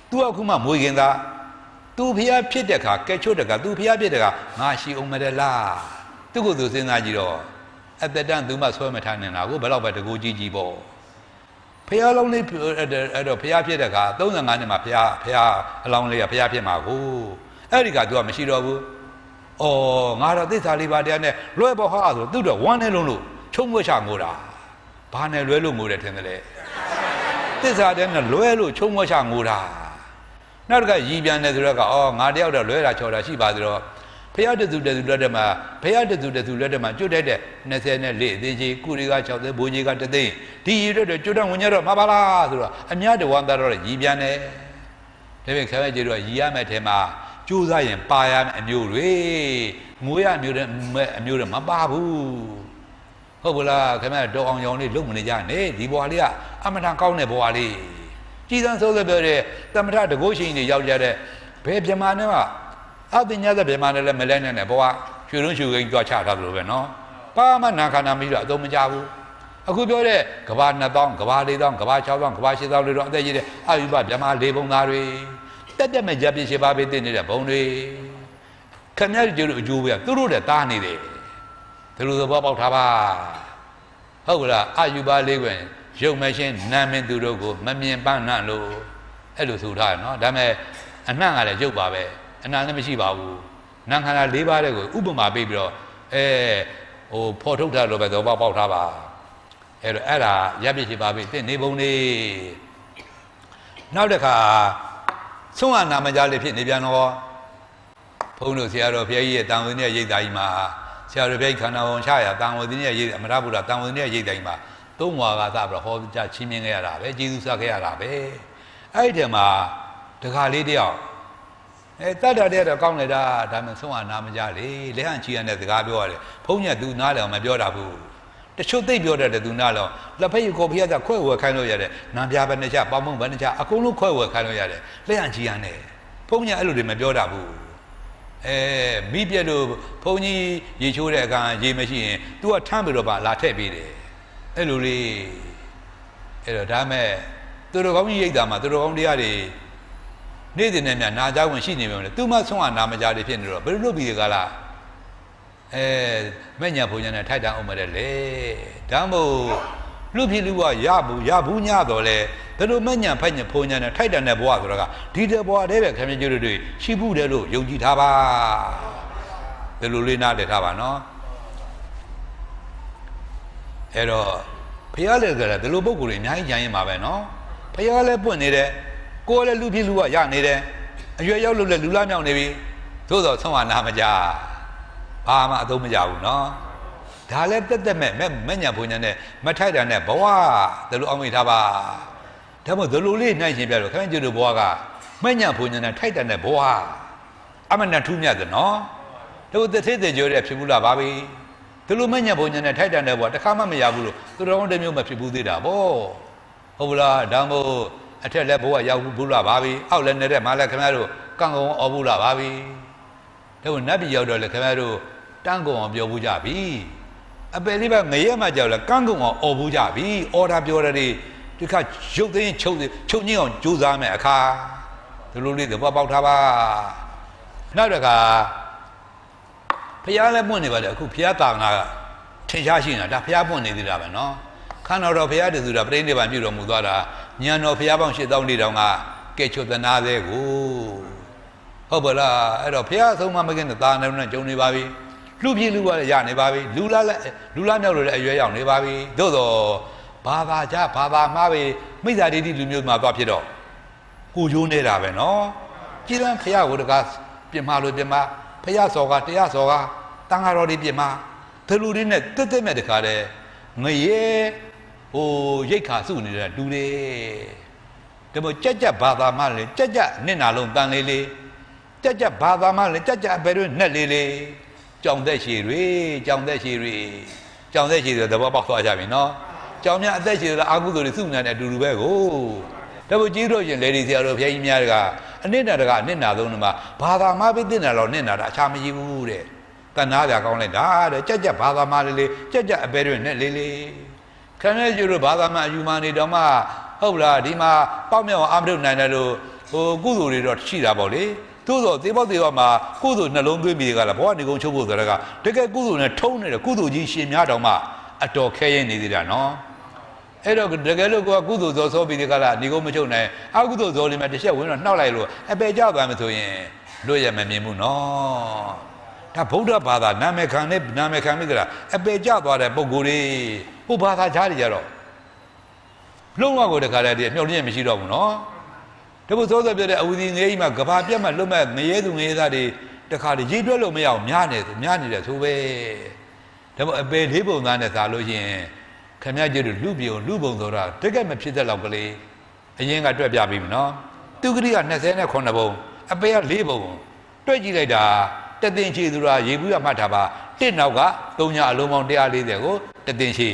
သူကခုမှမွေခင်သား သူဖျားဖြစ်တဲ့ခါကဲချွတ်တဲ့ခါသူဖျားဖြစ်တဲ့ခါငါရှိအောင်မရလားသူကိုယ်သူစဉ်းစားကြည့်တော့အတ္တတန်သူမှဆွဲမထားနေတာကိုဘယ်တော့ပဲတကူကြီးကြီးပေါ့ဖျားလုံးလေးအဲ့တော့ဖျားဖြစ်တဲ့ခါ35နှစ်မှာဖျားအလောင်းလေးကဖျားဖြစ်မှာကိုအဲ့ဒီကသူကမရှိတော့ဘူးအော်ငါတော့သစ္စာလေးပါးတရားနဲ့လွဲပေါ်ဟာဆိုသူတော့ဝမ်းနဲ့လုံးလို့ချုံမွေးချငိုတာဘာနဲ့လွဲလို့ငိုတယ်ထင်တယ်လေသစ္စာတဲ့နဲ့လွဲလို့ချုံမွေးချငိုတာနောက်တစ်ခါရည်ပြန်တယ်ဆိုတော့အော်ငါတယောက်တော့လွဲတာချော်တာရှိပါသလိုဖျားတူလက်တမှာဖျားတူလက်တမှာကျွတ်တဲ့24အသေးကြီးကုရီက60ဘိုးကြီးက3သိန်းဒီရည်တော့ကျွတ်တော့ဝင်ရတော့မပါလားဆိုတော့အများတဝမ်းသားတော့ရည်ပြန်တယ်ဒါပေမဲ့ခဲကြီးတော့ရည်ရမယ်ထဲမှာကျိုးစားရင်ပါရမယ်အမျိုးတွေငိုရအမျိုးတွေမပါဘူးဟုတ်ဗလားခင်ဗျာတော်အောင်ရောင်လေးလုံမနေကြနဲ့ဒီဘွားလေးကအမထကောင်းတဲ့ဘွားလေးကြီးစံစိုးပြောတဲ့တမထတကုရှိန်တွေရောက်ကြတဲ့ဘယ်ပြမနဲ့မှအပညာသက်ပြမနဲ့လည်းမလဲနဲ့ဘွားရွှေလုံးရွှေကိန်းကြွားချထားလို့ပဲနော်ပါမနာခန္ဓာမီးတော့အသုံးမချဘူးအခုပြောတဲ့ကဘာ2000ကဘာ4000ကဘာ6000ကဘာ8000လေးတော့အသက်ကြီးတဲ့အယူပပြမ၄ဘုံသားတွေတက်မဲ့ကြပြစ်ရှိပါပေးတင်နေတဲ့ဘုံတွေခင်ဗျားတို့အကျိုးပဲသူတို့တဲ့တားနေတယ်ဒီလိုသဘောပေါက်ထားပါဟုတ်ကလားအယူပါလေးကွယ်ရုပ်မရှင်းနာမင်းသူတို့ကိုမမြင်ပန်းနှံ့လို့အဲ့လိုဆိုထားတယ်နော်ဒါပေမဲ့အနှံ့ကလည်းရုပ်ပါပဲအနှံ့လည်းမရှိပါဘူးနာခန္ဓာ၄ပါးတဲ့ကိုဥပမာပေးပြီးတော့ဖော်ထုတ်ထားလို့ပဲသဘောပေါက်ထားပါအဲ့တော့အဲ့ဒါရပ်ပြစ်ရှိပါပြီတင့်နေပုံလေးနောက်တစ်ခါဆုံးအနာမကြလေးဖြစ်နေပြန်တော့ဘုန်းတို့ဆရာတော်ဘုရားကြီးရဲ့တန်ဝင်းရဲ့ရိပ်သာကြီးမှာဆရာတော်ဘုရားကြီးခန္ဓာဝန်ချရတန်ဝင်းရဲ့ရိပ်အမရဗုဒ္ဓတန်ဝင်းရဲ့ရိပ်သာကြီးမှာသုံးဝါကသပြီးဟောကြားချင်းမြင်ခဲ့ရတာပဲကျေးဇူးဆက်ခဲ့ရတာပဲအဲ့ဒီထဲမှာတခါလေးတယောက်တတ်တာတဲ့တော့ကောင်းနေတာဒါမှဆုံးအနာမကြလေလက်ဟန်ချီရတဲ့စကားပြောရတယ်ဘုန်းကြီးကသူနားလည်းမပြောတာဘူးတချို့သိပြောတယ်သူနားတော့လက်ဖက်ရကိုဖျက်တာခွဲဝယ်ခိုင်းလို့ရတယ်နာပြဘယ်နှချပေါင်းမုံဘယ်နှချအကုန်လုံးခွဲဝယ်ခိုင်းလို့ရတယ်လက်ဟန်ချီရနဲ့ဘုန်းကြီးအဲ့လိုတွေမပြောတာဘူးမိပြက်လို့ဘုန်းကြီးရေချိုးတဲ့အခါရေမရှိရင် तू ကထမ်းပြီးတော့ပါလာထည့်ပေးတယ်အဲ့လိုလေးအဲ့တော့ဒါမဲ့သူတော်ကောင်းကြီးရိတ်တာမှာသူတော်ကောင်းတရားတွေနေ့စဉ်နဲ့မြနာကြဝင်ရှိနေပြီလေ तू မှဆုံးအနာမကြတွေဖြစ်နေတော့ဘယ်လိုလုပ်ပြီးကြလားမဲ့ညာဘုံညာနဲ့ထိုက်တန်အောင်မတဲ့လေဒါမို့လူဖြစ်လူကရဘူးညတော့လေဒါလိုမဲ့ညာဖိုက်ညာဘုံညာနဲ့ထိုက်တန်တဲ့ဘဝဆိုတော့ကဒီတဲ့ဘဝတည်းပဲခင်ဗျကျိုးတွေရှိဘူးတယ်လို့ယုံကြည်ထားပါဒါလိုလေးနားလည်ထားပါနော်အဲ့တော့ဖျားလည်းကြတယ်ဒါလိုပုံကိုယ်တွေအများကြီးကြံရင်ပါပဲနော်ဖျားလည်းပွင့်နေတယ်ကိုယ်လည်းလူဖြစ်လူကရနေတယ်အရွယ်ရောက်လို့လည်းလူလားမြောက်နေပြီသို့တော့ဆုံးအနာမကြဘာမှအသုံးမကြဘူးနော်ဒါလည်းတက်မဲ့ညာဘုံညာနဲ့မထိုက်တာနဲ့ဘဝဒါလိုအောင်မိထားပါဒါမို့ဒလိုလေးနိုင်ရှင်ပြတော့ခင်ဗျကျတို့ဘဝကမဲ့ညာဘုံညာနဲ့ထိုက်တဲ့ဘဝအမှန်တန်ထူးမြတ်တယ်နော်တို့တစ်သေးသေးကြတဲ့ဖြစ်ဘူးလားပါပြီဒလိုမဲ့ညာဘုံညာနဲ့ထိုက်တဲ့ဘဝတစ်ခါမှမရဘူးလို့သူတော်ကောင်းတစ်မျိုးမဖြစ်ဘူးသေးတာဗောဟုတ်လားဒါမို့အထက်လည်းဘဝရောက်ဘူးလားပါပြီအောက်လည်းနေတဲ့မလည်းခင်ဗျတို့ကံကုန်အောင်ဘူးလားပါပြီတို့နတ်ပြည်ရောက်တော့လေခင်ဗျတို့တန်းကုန်အောင်ပြောဘူးကြပြီအပယ်လေးပါငရဲမှကြောက်လဲကန်းကုန်အောင်អော်ဘူးကြပြီအော်ဒါပြောတယ်ဒီခါရုပ်သိမ်းချုပ်ညင်းအောင်ကြိုးစားမယ်အခါဒီလိုလေးသဘောပေါက်ထားပါနောက်တစ်ခါဖျားလည်းပွင့်နေပါလေအခုဖျားတာနာကထင်ရှားရှိနေတာဒါဖျားပွင့်နေသေးတာပဲနော်ခန္ဓာတော်ဖျားတည်သူတာပြိဋိဘံပြုတော်မူသွားတာဉာဏ်တော်ဖျားပေါင်း8400ကကဲချွတ်သနာသေးကိုဟုတ်ပါလားအဲ့တော့ဖျားဆုံးမမကင်းတဲ့တာနာနဲ့ကြုံနေပါပြီလူဖြစ်လူကလည်းရနေပါပြီလူလားမြောက်လို့လည်းအရွယ်ရောက်နေပါပြီသို့တော့ဘာသာကြဘာသာမှားပြီမိစ္ဆာဒိဋ္ဌိလူမျိုးမှာသွားဖြစ်တော့ကိုကျိုးနေတာပဲနော်ကြည်လန်းဖျားကိုတကားပြင်မာလို့ပြင်မာဖျားစော်ကတရားစော်ကတန်ဃာတော်တွေပြင်မာဒီလူတွေနဲ့တက်မဲ့တခါတည်းငရဲရိတ်ခါစုနေတဲ့လူတွေဒါမို့ကြက်ဘာသာမှလည်းကြက်နစ်နာလုံးတန်လေးကြက်ဘာသာမှလည်းကြက်အပဲတွေနဲ့လေးကြောင်သက်ရှည်တွေသဘောပေါက်သွားကြပြီနော်ကြောင်များအသက်ရှည်တဲ့အာဟုသူတွေစုနေတဲ့အတူတူပဲကိုဒါပေမဲ့ကြီးတို့ရှင်လေဒီဆရာတော်ဘုရားကြီးများကအနစ်နာတကအနစ်နာဆုံးမှာဘာသာမှပြီးတင်တာတော့နစ်နာတာအခြားမရှိဘူးတဲ့တဏှာပြကောင်းလိုက်တာတဲ့ကြက်ဘာသာမှလေးကြက်အပဲတွေနဲ့လေးခင်ဗျားတို့ဘာသာမှအယူမှနေတော့မှဟုတ်လားဒီမှာပေါက်မြောက်အောင်အာမထုတ်နိုင်တယ်လို့ကုသိုလ်တွေတော့ရှိတာပေါ့လေ သို့သောသေဘောက်သေးမှာကုသိုလ်နှလုံးသွင်းပြီးကလားဘဝနေကုန်ချုပ်ဖို့ဆိုတော့တကယ်ကုသိုလ်နဲ့ထုံးနေတဲ့ကုသိုလ်ကြီးရှင်များတော်မှအတော်ခဲရင်နေသေးတာနော်အဲ့တော့တကယ်လို့ကိုကကုသိုလ်ဇောဆောပြီးဒီကလားနေကုန်မချုပ်နိုင်အကုသိုလ်ဇောလေးမှတစ်ချက်ဝင်တော့နှောက်လိုက်လို့အပေကြောက်သွားမှဆိုရင်လွတ်ရမမြင်ဘူးနော်ဒါဗုဒ္ဓဘာသာနာမည်ခံနဲ့နာမည်ခံမိကြလားအပေကြောက်သွားတဲ့ပုံကိုယ်လေးဟိုဘာသာကြားကြတော့လုံးဝကိုတခါတည်းမျှော်လင့်မရှိတော့ဘူးနော်တခုစောစောပြောတဲ့အဝီဒီငယ်ကြီးမှာကဘာပြတ်မှလွတ်မဲ့ငရဲသူငရဲသားတွေတခါတည်းရေးတွက်လို့မရအောင်များနေတယ်ဆိုပဲဒါပေမဲ့အပေလေးပုံသားနဲ့သာလို့ရှိရင်ခမရကျတို့လူပြုံလူပုံဆိုတာတကယ်မဖြစ်တဲ့လောက်ကလေးအရင်ကတွက်ပြပြီးပြီနော်သူကတိက29ပုံအပေက4ပုံတွက်ကြည့်လိုက်တာတသင်ချီသူရာရေဘူးရမှတ်ထားပါတစ်နောက်က3ညအလုံးပေါင်း140ကိုတသင်ချီ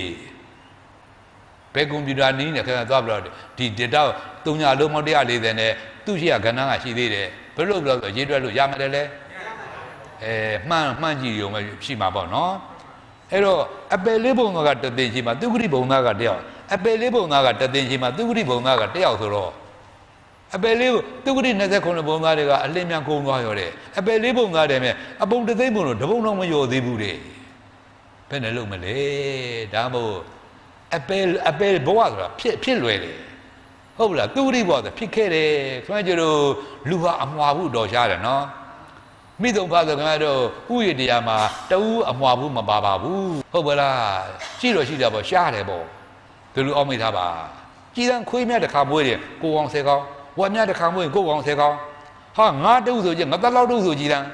ဘယ်ကွန်ပျူတာနည်းနဲ့ခဏသွားပြီးတော့ဒီ data 3ညအလုံးပေါင်း140နဲ့သူ့ရှိရကဏ္ဍကရှိသေးတယ်ဘယ်လိုလဲဆိုရေးတွက်လို့ရမှာလဲမှန်ကြည့်ရုံပဲရှိမှာပေါ့နော်အဲ့တော့အပယ်လေးပုံသားကတသင်ချီမှာသူဂရိပုံသားကတယောက်အပယ်လေးပုံသားကတသင်ချီမှာသူဂရိပုံသားကတယောက်ဆိုတော့အပယ်လေးသူဂရိ29ပုံသားတွေကအလင်းမြန်ကုန်သွားရောတယ်အပယ်လေးပုံသားတယ်မဲ့အပုံတစ်သိန်းပုံလို့တပုံတော့မရောသေးဘူးတဲ့ဘယ်နဲ့လုပ်မလဲဒါမို့အပယ်ဘဝဆိုတာဖြစ်လွယ်တယ်ဟုတ်လားသူဂရိဘဝဆိုဖြစ်ခဲ့တယ်ခင်ဗျားတို့လူဟာအမွာဘူးတော်ရှားတယ်နော်မိသုံးဖာဆိုခင်ဗျားတို့ဥယျာဉ်တရားမှာတဦးအမွာဘူးမပါပါဘူးဟုတ်ပါလားရှိတော့ရှိတာပေါ့ရှားတယ်ပေါ့ဒီလိုအောက်မိထားပါကြည်တန်းခွေးမြတ်တစ်ခါမွေးတယ်ကိုအောင်ဆယ်ကောင်းဝက်မြတ်တစ်ခါမွေးကိုအောင်ဆယ်ကောင်းဟာငါတူဆိုကြငါတက်လောက်တူဆိုကြည်တန်း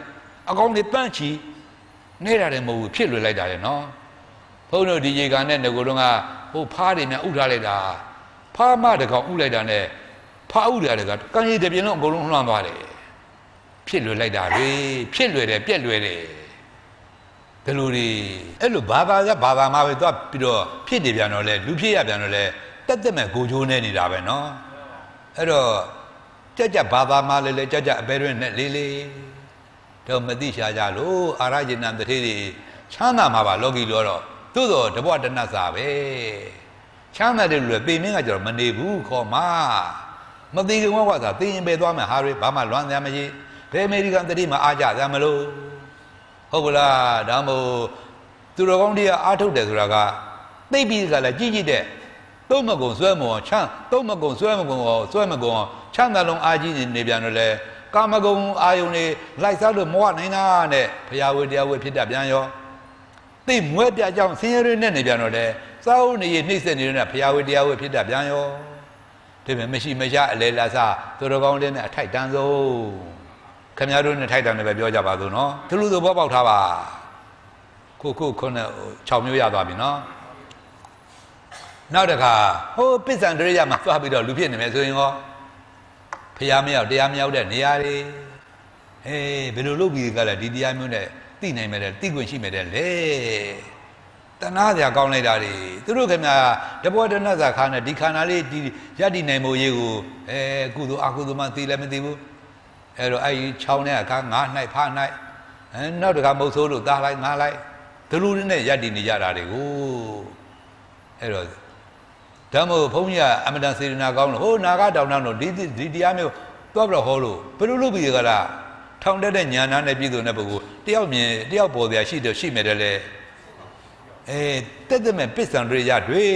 အကောင်တွေပန့်ချီနေတာတယ်မဟုတ်ဘူးဖြစ်လွယ်လိုက်တာလေနော်ဘုန်းတို့ဒီရေကန်နဲ့ငကိုတော့ကဟိုဖားတွေများဥထားလိုက်တာဖားမတကောင်ဥလိုက်တာနဲ့ဖားဥတယ်ကကံရည်တစ်ပြင်းလုံးအကုန်လုံးလှမ်းသွားတယ်ဖြစ်လွယ်လိုက်တာလေဖြစ်လွယ်တယ်ပြက်လွယ်တယ်ဒီလိုတွေအဲ့လိုဘာသာမှာပဲသွားပြီးတော့ဖြစ်တယ်ပြန်တော့လေလူဖြစ်ရပြန်တော့လေတက်မဲ့ကိုချိုးနေနေတာပဲနော်အဲ့တော့ကြဘာသာမှာလေကြအပဲတွင်နဲ့လေးတော့မသိရှာကြလို့အာရဂျနံတထေးတွေချမ်းသာမှာပါလောကီလောတော့သို့တော့တဘွားတနတ်စာပဲချမ်းသာတယ်လို့ပေမင်းကကျတော့မနေဘူးခေါ်မှာမသိခင်ကသာသိရင်ပဲသွားမယ်ဟာတွေဘာမှလွမ်းစရာမရှိဘယ်အမေရိကန်တတိမှာအားကြသမ်းမလို့ဟုတ်ကလားဒါမို့သူတော်ကောင်းတွေကအားထုတ်တယ်ဆိုတာကသိပြီးကလည်းကြည့်တဲ့သုံးမကုံဆွဲမွန်ချမ်းသုံးမကုံဆွဲမကုံဆွဲမကုံချမ်းသာလုံးအားကြီးနေပြန်တော့လေကာမဂုဏ်အာယုန်တွေလိုက်စားလို့မဝနိုင်တာနဲ့ဘုရားဝေတရားဝေဖြစ်တတ်ပြန်ရောသိမွဲပြကြောင်းဆင်းရဲတွေနဲ့နေပြန်တော့လေစာအုပ်နေရနှိမ့်ဆက်နေတဲ့ဘုရားဝေတရားဝေဖြစ်တတ်ပြန်ရောဒီမဲ့မရှိမရအလဲလာစားသူတော်ကောင်းတွေနဲ့အထိုက်တန်းဆုံးခင်ဗျားတို့နဲ့ထိုက်တန်းတယ်ပဲပြောကြပါစို့နော်သူလူသူဘောပေါက်ထားပါခု6မျိုးရသွားပြီနော်နောက်တစ်ခါဟိုပစ္ဆန္ဒရိယမှာသွားပြီးတော့လူဖြစ်နေမယ်ဆိုရင်ရောဖျားမရောက်တရားမရောက်တဲ့နေရာတွေဘယ်လိုလုပ်ပြီးကလည်းဒီတရားမျိုးနဲ့သိနိုင်မယ်တဲ့သိခွင့်ရှိမယ်တဲ့လေတဏှာစရာကောင်းလိုက်တာတွေသူတို့ခင်ဗျာတဘောတဏှာစာခါနဲ့ဒီခန္ဓာလေးဒီယတ္တိနိုင်မို့ရေးကိုကုသိုလ်အကုသိုလ်မှသိလည်းမသိဘူးအဲ့တော့အဲ့ချောင်းတဲ့အခါငါ၌ဖား၌နောက်တစ်ခါမုတ်ဆိုးလို့သားလိုက်ငါလိုက်သူလူတွေနဲ့ယတ္တိနေကြတာတွေကိုအဲ့တော့ဓမ္မို့ဘုန်းကြီးကအမတန်စေတနာကောင်းလို့ဟိုနာဂတောင်တောင်တို့ဒီတရားမျိုးသွားပြီးတော့ဟောလို့ဘယ်လိုလုပ်ပြီးကြလားထောင်တက်တဲ့ညာနာနဲ့ပြည်သူနဲ့ပုဂ္ဂိုလ်တယောက်မြင်တယောက်ပေါ်စရာရှိမယ်တယ်လေတက်မဲ့ပစ္ဆန္ဒရိယတွေ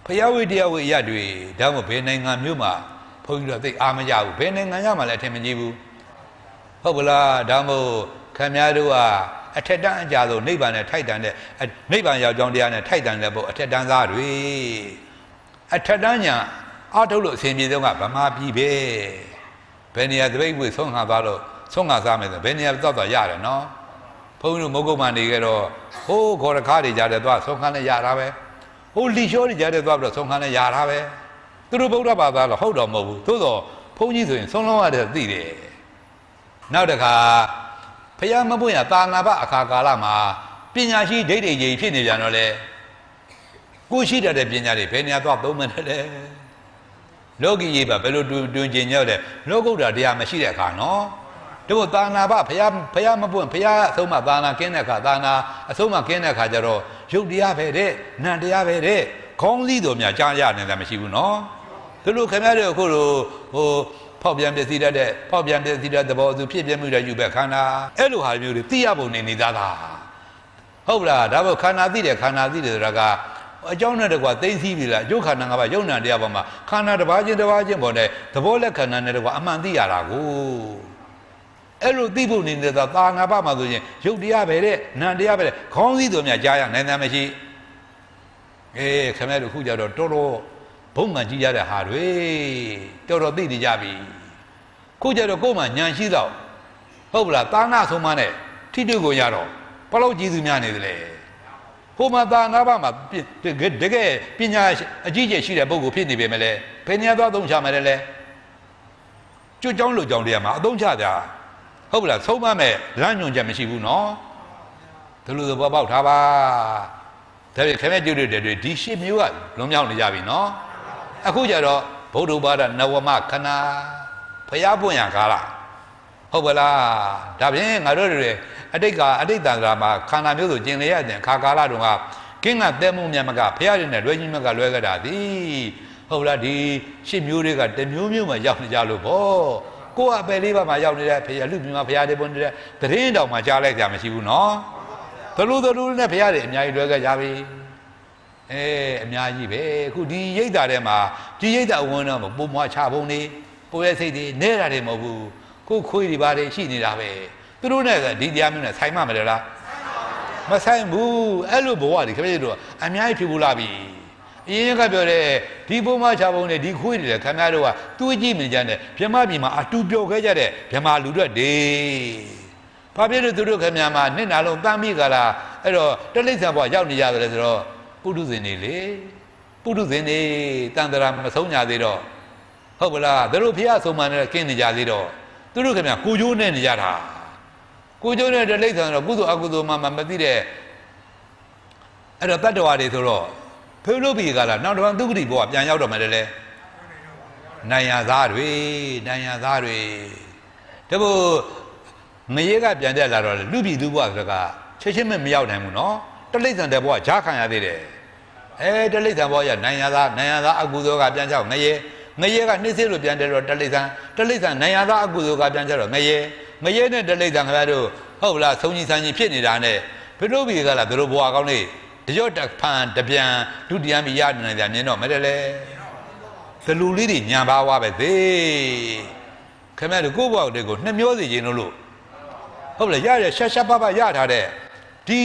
ဖျားဝေတရားဝေရတွေဒါမှမဟုတ်ဘယ်နိုင်ငံမျိုးမှာဘုန်းကြီးတို့သိအားမရဘူးဘယ်နိုင်ငံရမှာလည်းအထင်မကြီးဘူးဟုတ်ပလားဒါမှမဟုတ်ခင်ဗျားတို့ကအထက်တန်းအကြဆုံးနိဗ္ဗာန်နဲ့ထိုက်တန်တဲ့နိဗ္ဗာန်ရောက်ကြောင်းတရားနဲ့ထိုက်တန်တဲ့ဘုအထက်တန်းသားတွေအထက်တန်းညာအားထုတ်လို့အစဉ်ပြေဆုံးကဗမာပြည်ပဲဘယ်နေရာတပိတ်ဝေဆုံးခါသွားလို့ဆုံးခါစားမယ်ဆိုဘယ်နေရာသွားရတယ်နော်ဘုန်းကြီးတို့မုတ်ကုတ်မှနေခဲ့တော့ဟိုးခေါ်ရခါတွေကြတဲ့သွားဆုံးခါနဲ့ရတာပဲဟိုလီရှိုးတွေကြတဲ့သွားပြီးတော့ဆုံးခါနဲ့ရတာပဲသူတို့ဗုဒ္ဓဘာသာတော့ဟုတ်တော့မဟုတ်ဘူးသို့တော့ဘုန်းကြီးဆိုရင်ဆုံးလုံးရတဲ့သိတယ်နောက်တစ်ခါဖျားမပွင့်ရတာနာဘအခါကာလမှာပညာရှိဒိဋ္ဌိကြီးဖြစ်နေပြန်တော့လေကိုရှိတတ်တဲ့ပညာတွေဘယ်နေရာသွားသုံးမလဲလေလောကီရေးပါဘယ်လိုတွင်ကျင်ရောက်တဲ့လောကုတ္တရာတရားမရှိတဲ့အခါနော်တို့တာနာဘဖျားမပွင့်ဖျားအဆုံးမတာနာကင်းတဲ့အခါတာနာအဆုံးမကင်းတဲ့အခါကျတော့ရုပ်တရားပဲတဲ့နံတရားပဲတဲ့ခေါင်းစည်းတော်များကြားရနေတယ်မရှိဘူးနော်သူတို့ခင်ဗျားတို့အခုလိုဟို ဖောက်ပြန်ပြစီတတ်တဲ့ဖောက်ပြန်ပြစီတတ်တဲ့ဘောသူဖြစ်ပြမှုတဲ့ယူပဲခန္ဓာအဲ့လိုဟာမျိုးတွေသိရပုံနေသားတာဟုတ်လားဒါပေမဲ့ခန္ဓာသိတယ်ခန္ဓာသိတယ်ဆိုတာကအကြောင်းနဲ့တကွာသိသိပြီလားအကျိုးခန္ဓာကပါယုံနာတရားပေါ်မှာခန္ဓာတစ်ပါးချင်းပေါ်တဲ့သဘောလက်ခန္ဓာနဲ့တကွာအမှန်သိရတာကိုအဲ့လိုသိဖို့နေတဲ့သာနာပမှာဆိုရင်ရုပ်တရားပဲတဲ့နာမ်တရားပဲတဲ့ခေါင်းစည်းသူများကြားရနိုင်တယ်မရှိခင်ဗျားတို့ခုကြတော့တော်တော်ဘုံမှန်ကြည့်ရတဲ့ဟာတွေတော်တော်သိနေကြပြီခုကြတော့ကိုယ်မှညာရှိတော့ဟုတ်လားသာနာဆုံးမနဲ့ထိတွေ့ကိုရတော့ဘလို့ကြည်သူများနေတယ်လေဟိုမှာသာနာပမှာတကယ်ပညာအကြီးကျယ်ရှိတဲ့ပုဂ္ဂိုလ်ဖြစ်နေပေမဲ့လည်းဘယ်နေရာသွားအသုံးချမယ်လဲကျွတ်ကြောင်းလို့ကြောင်းတရားမှာအသုံးချကြဟုတ်လားဆုံးမမဲ့လမ်းညွန်ချက်မရှိဘူးနော်ဒီလိုသဘောပေါက်ထားပါဒါပေမဲ့ခင်ဗျားကျွတ်တွေဒီရှစ်မျိုးကလွန်မြောက်နေကြပြီနော်အခုကြတော့ဗုဒ္ဓဘာသာနဝမခဏဖျားပွင့်ရကားလားဟုတ်ပါလားဒါဖြင့်ငါတို့တွေအတိတ်တန်ត្រာမှာခန္ဓာမျိုးစုကျင်လေရတဲ့ခါကာလတုန်းကကင်းကတဲမှုမြတ်မကဖျားရတဲ့လွယ်ကြီးမြတ်ကလွဲကြတာသည်ဟုတ်လားဒီရှစ်မျိုးတွေကတမျိုးမျိုးမှရောက်နေကြလို့ဗောကိုယ်အပယ်လေးပါးမှာရောက်နေတဲ့ဖျားလူမြတ်ဖျားတဲ့ဘုန်းတဲ့တရင်တောင်မှကြားလိုက်ကြမရှိဘူးနော်သလူနဲ့ဖျားတယ်အများကြီးလွဲကြကြပြီအများကြီးပဲအခုဒီရိတ်တာထဲမှာဒီရိတ်တာဝင်တော့ပုံမွားချပုံနေပိုရဲစိတ်တွေနဲတာတွေမဟုတ်ဘူးကိုခွေးတွေပါတယ်ရှိနေတာပဲသူတို့နဲ့ဒီတရားမျိုးနဲ့ဆိုင်မှမလဲလားမဆိုင်ဘူးအဲ့လိုဘဝတွေခင်ဗျားတို့အများကြီးဖြစ်ဘူးလားပြီအရင်ကပြောတဲ့ဒီပုံမွားချပုံနေဒီခွေးတွေလည်းခင်ဗျားတို့ကသူ့ကြည့်မြင်ကြတဲ့ဗြဟ္မပြည်မှာအတူပြောခဲ့ကြတဲ့ဗြဟ္မာလူတွေဘာဖြစ်လို့သူတို့ခင်ဗျားမှာနှစ်နာလုံးတမ်းမိကြလားအဲ့တော့တလိ္ဆာဘဝရောက်နေရတယ်ဆိုတော့ပုထုဇဉ်တွေလေပုထုဇဉ်တွေတန်တရာမဆုံးညာသေးတော့ဟုတ်ပလားသူတို့ဖျားဆုံးမှနဲ့ကင်းနေကြသေးတော့သူတို့ခင်ဗျာကိုကျိုးနဲ့နေကြတာကိုကျိုးနဲ့တလိ္ဆာတော့ကုသိုလ်အကုသိုလ်မှမသိတဲ့အဲ့တော့တတ္တဝါတွေဆိုတော့ဖေလို့ပြီကလားနောက်တော့သူဂတိဘဝပြန်ရောက်တော့မှလည်းနိုင်ရသားတွေဒါမို့ငရေကပြန်တက်လာတော့လူပြည်သူဘဝဆိုတာကချက်ချင်းမရောက်နိုင်ဘူးနော်တလိ္ဆာတဲ့ဘဝဂျားခံရသေးတယ်တလိ္ဆာဘဝရနိုင်ရသားအကုသိုလ်ကပြန်ချောက်ငရေကနှိမ့်စေလို့ပြန်တယ်တော့တလိ္ဆာနိုင်ရသားအကုသိုလ်ကပြန်ချောက်တော့ငရေနဲ့တလိ္ဆာခင်ဗျားတို့ဟုတ်လားဆုံးကြီးဆန်းကြီးဖြစ်နေတာနဲ့ဘယ်လိုပြီးကလားတို့ဘဝကောင်းလေးတကြော့တဖန်တပြန်ဒုတိယမိရနိုင်တယ်မြင်တော့မတယ်လေသလူလေးတွေညံပါဝါပဲသေးခင်ဗျားတို့ကိုယ့်ဘဝတွေကိုနှစ်မျိုးစီခြင်းလို့ဟုတ်လားရရရှာရှာပါရထားတဲ့ဒီ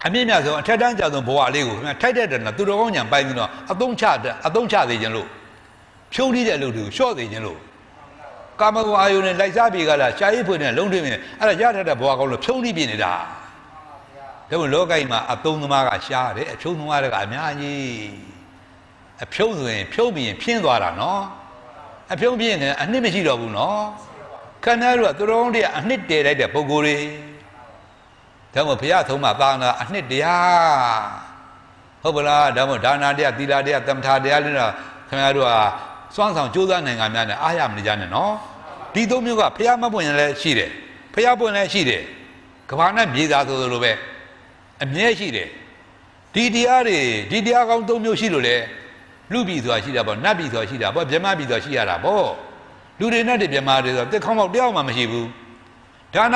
အမြင့်မြတ်ဆုံးအထက်တန်းကြဆုံးဘဝလေးကိုခင်ဗျာထိုက်တဲ့တည်းနဲ့သူတော်ကောင်းညာပိုင်းပြီးတော့အသုံးချသေးခြင်းလို့ဖြုံးထိတဲ့လူတွေလျှော့သေးခြင်းလို့ကာမဂုဏ်အာယုန်နဲ့လိုက်စားပြီးကလားရှားရိပ်ဖွင့်နဲ့လုံးထွေးမြင်အဲ့ဒါရထားတဲ့ဘဝကောင်းလို့ဖြုံးထိပြနေတာဒါမို့လောကကြီးမှာအသုံးသမားကရှားတယ်အဖြုံးသမားတွေကအများကြီးအဖြုံးဆိုရင်ဖြုံးပြီးရင်ဖြင်းသွားတာနော်အဖြုံးပြင်းရင်အနှစ်မရှိတော့ဘူးနော်ခန္ဓာတို့ကသူတော်ကောင်းတွေကအနှစ်တည်လိုက်တဲ့ပုဂ္ဂိုလ်တွေဒါမို့ဘုရားဆုံးမသာနာအနှစ်တရားဟုတ်ပလားဒါမို့ဒါနာတရားသီလတရားသမထတရားလည်းတော့ခင်ဗျားတို့ကစွမ်းဆောင်ကြိုးစားနိုင်ငံများနဲ့အားရမနေကြနဲ့နော်ဒီသုံးမျိုးကဘုရားမပွင့်ရင်လည်းရှိတယ်ဘုရားပွင့်လည်းရှိတယ်ကဘာနဲ့မြေသားဆိုလိုပဲအမြဲရှိတယ်ဒီတရားကောင်းသုံးမျိုးရှိလို့လေလူပြည်ဆိုတာရှိတာပေါ့နတ်ပြည်ဆိုတာရှိတာပေါ့ဗြဟ္မပြည်ဆိုတာရှိရတာပေါ့လူတွေနဲ့ဗြဟ္မာတွေဆိုတက်ခေါင်းပေါက်တယောက်မှမရှိဘူးဒါန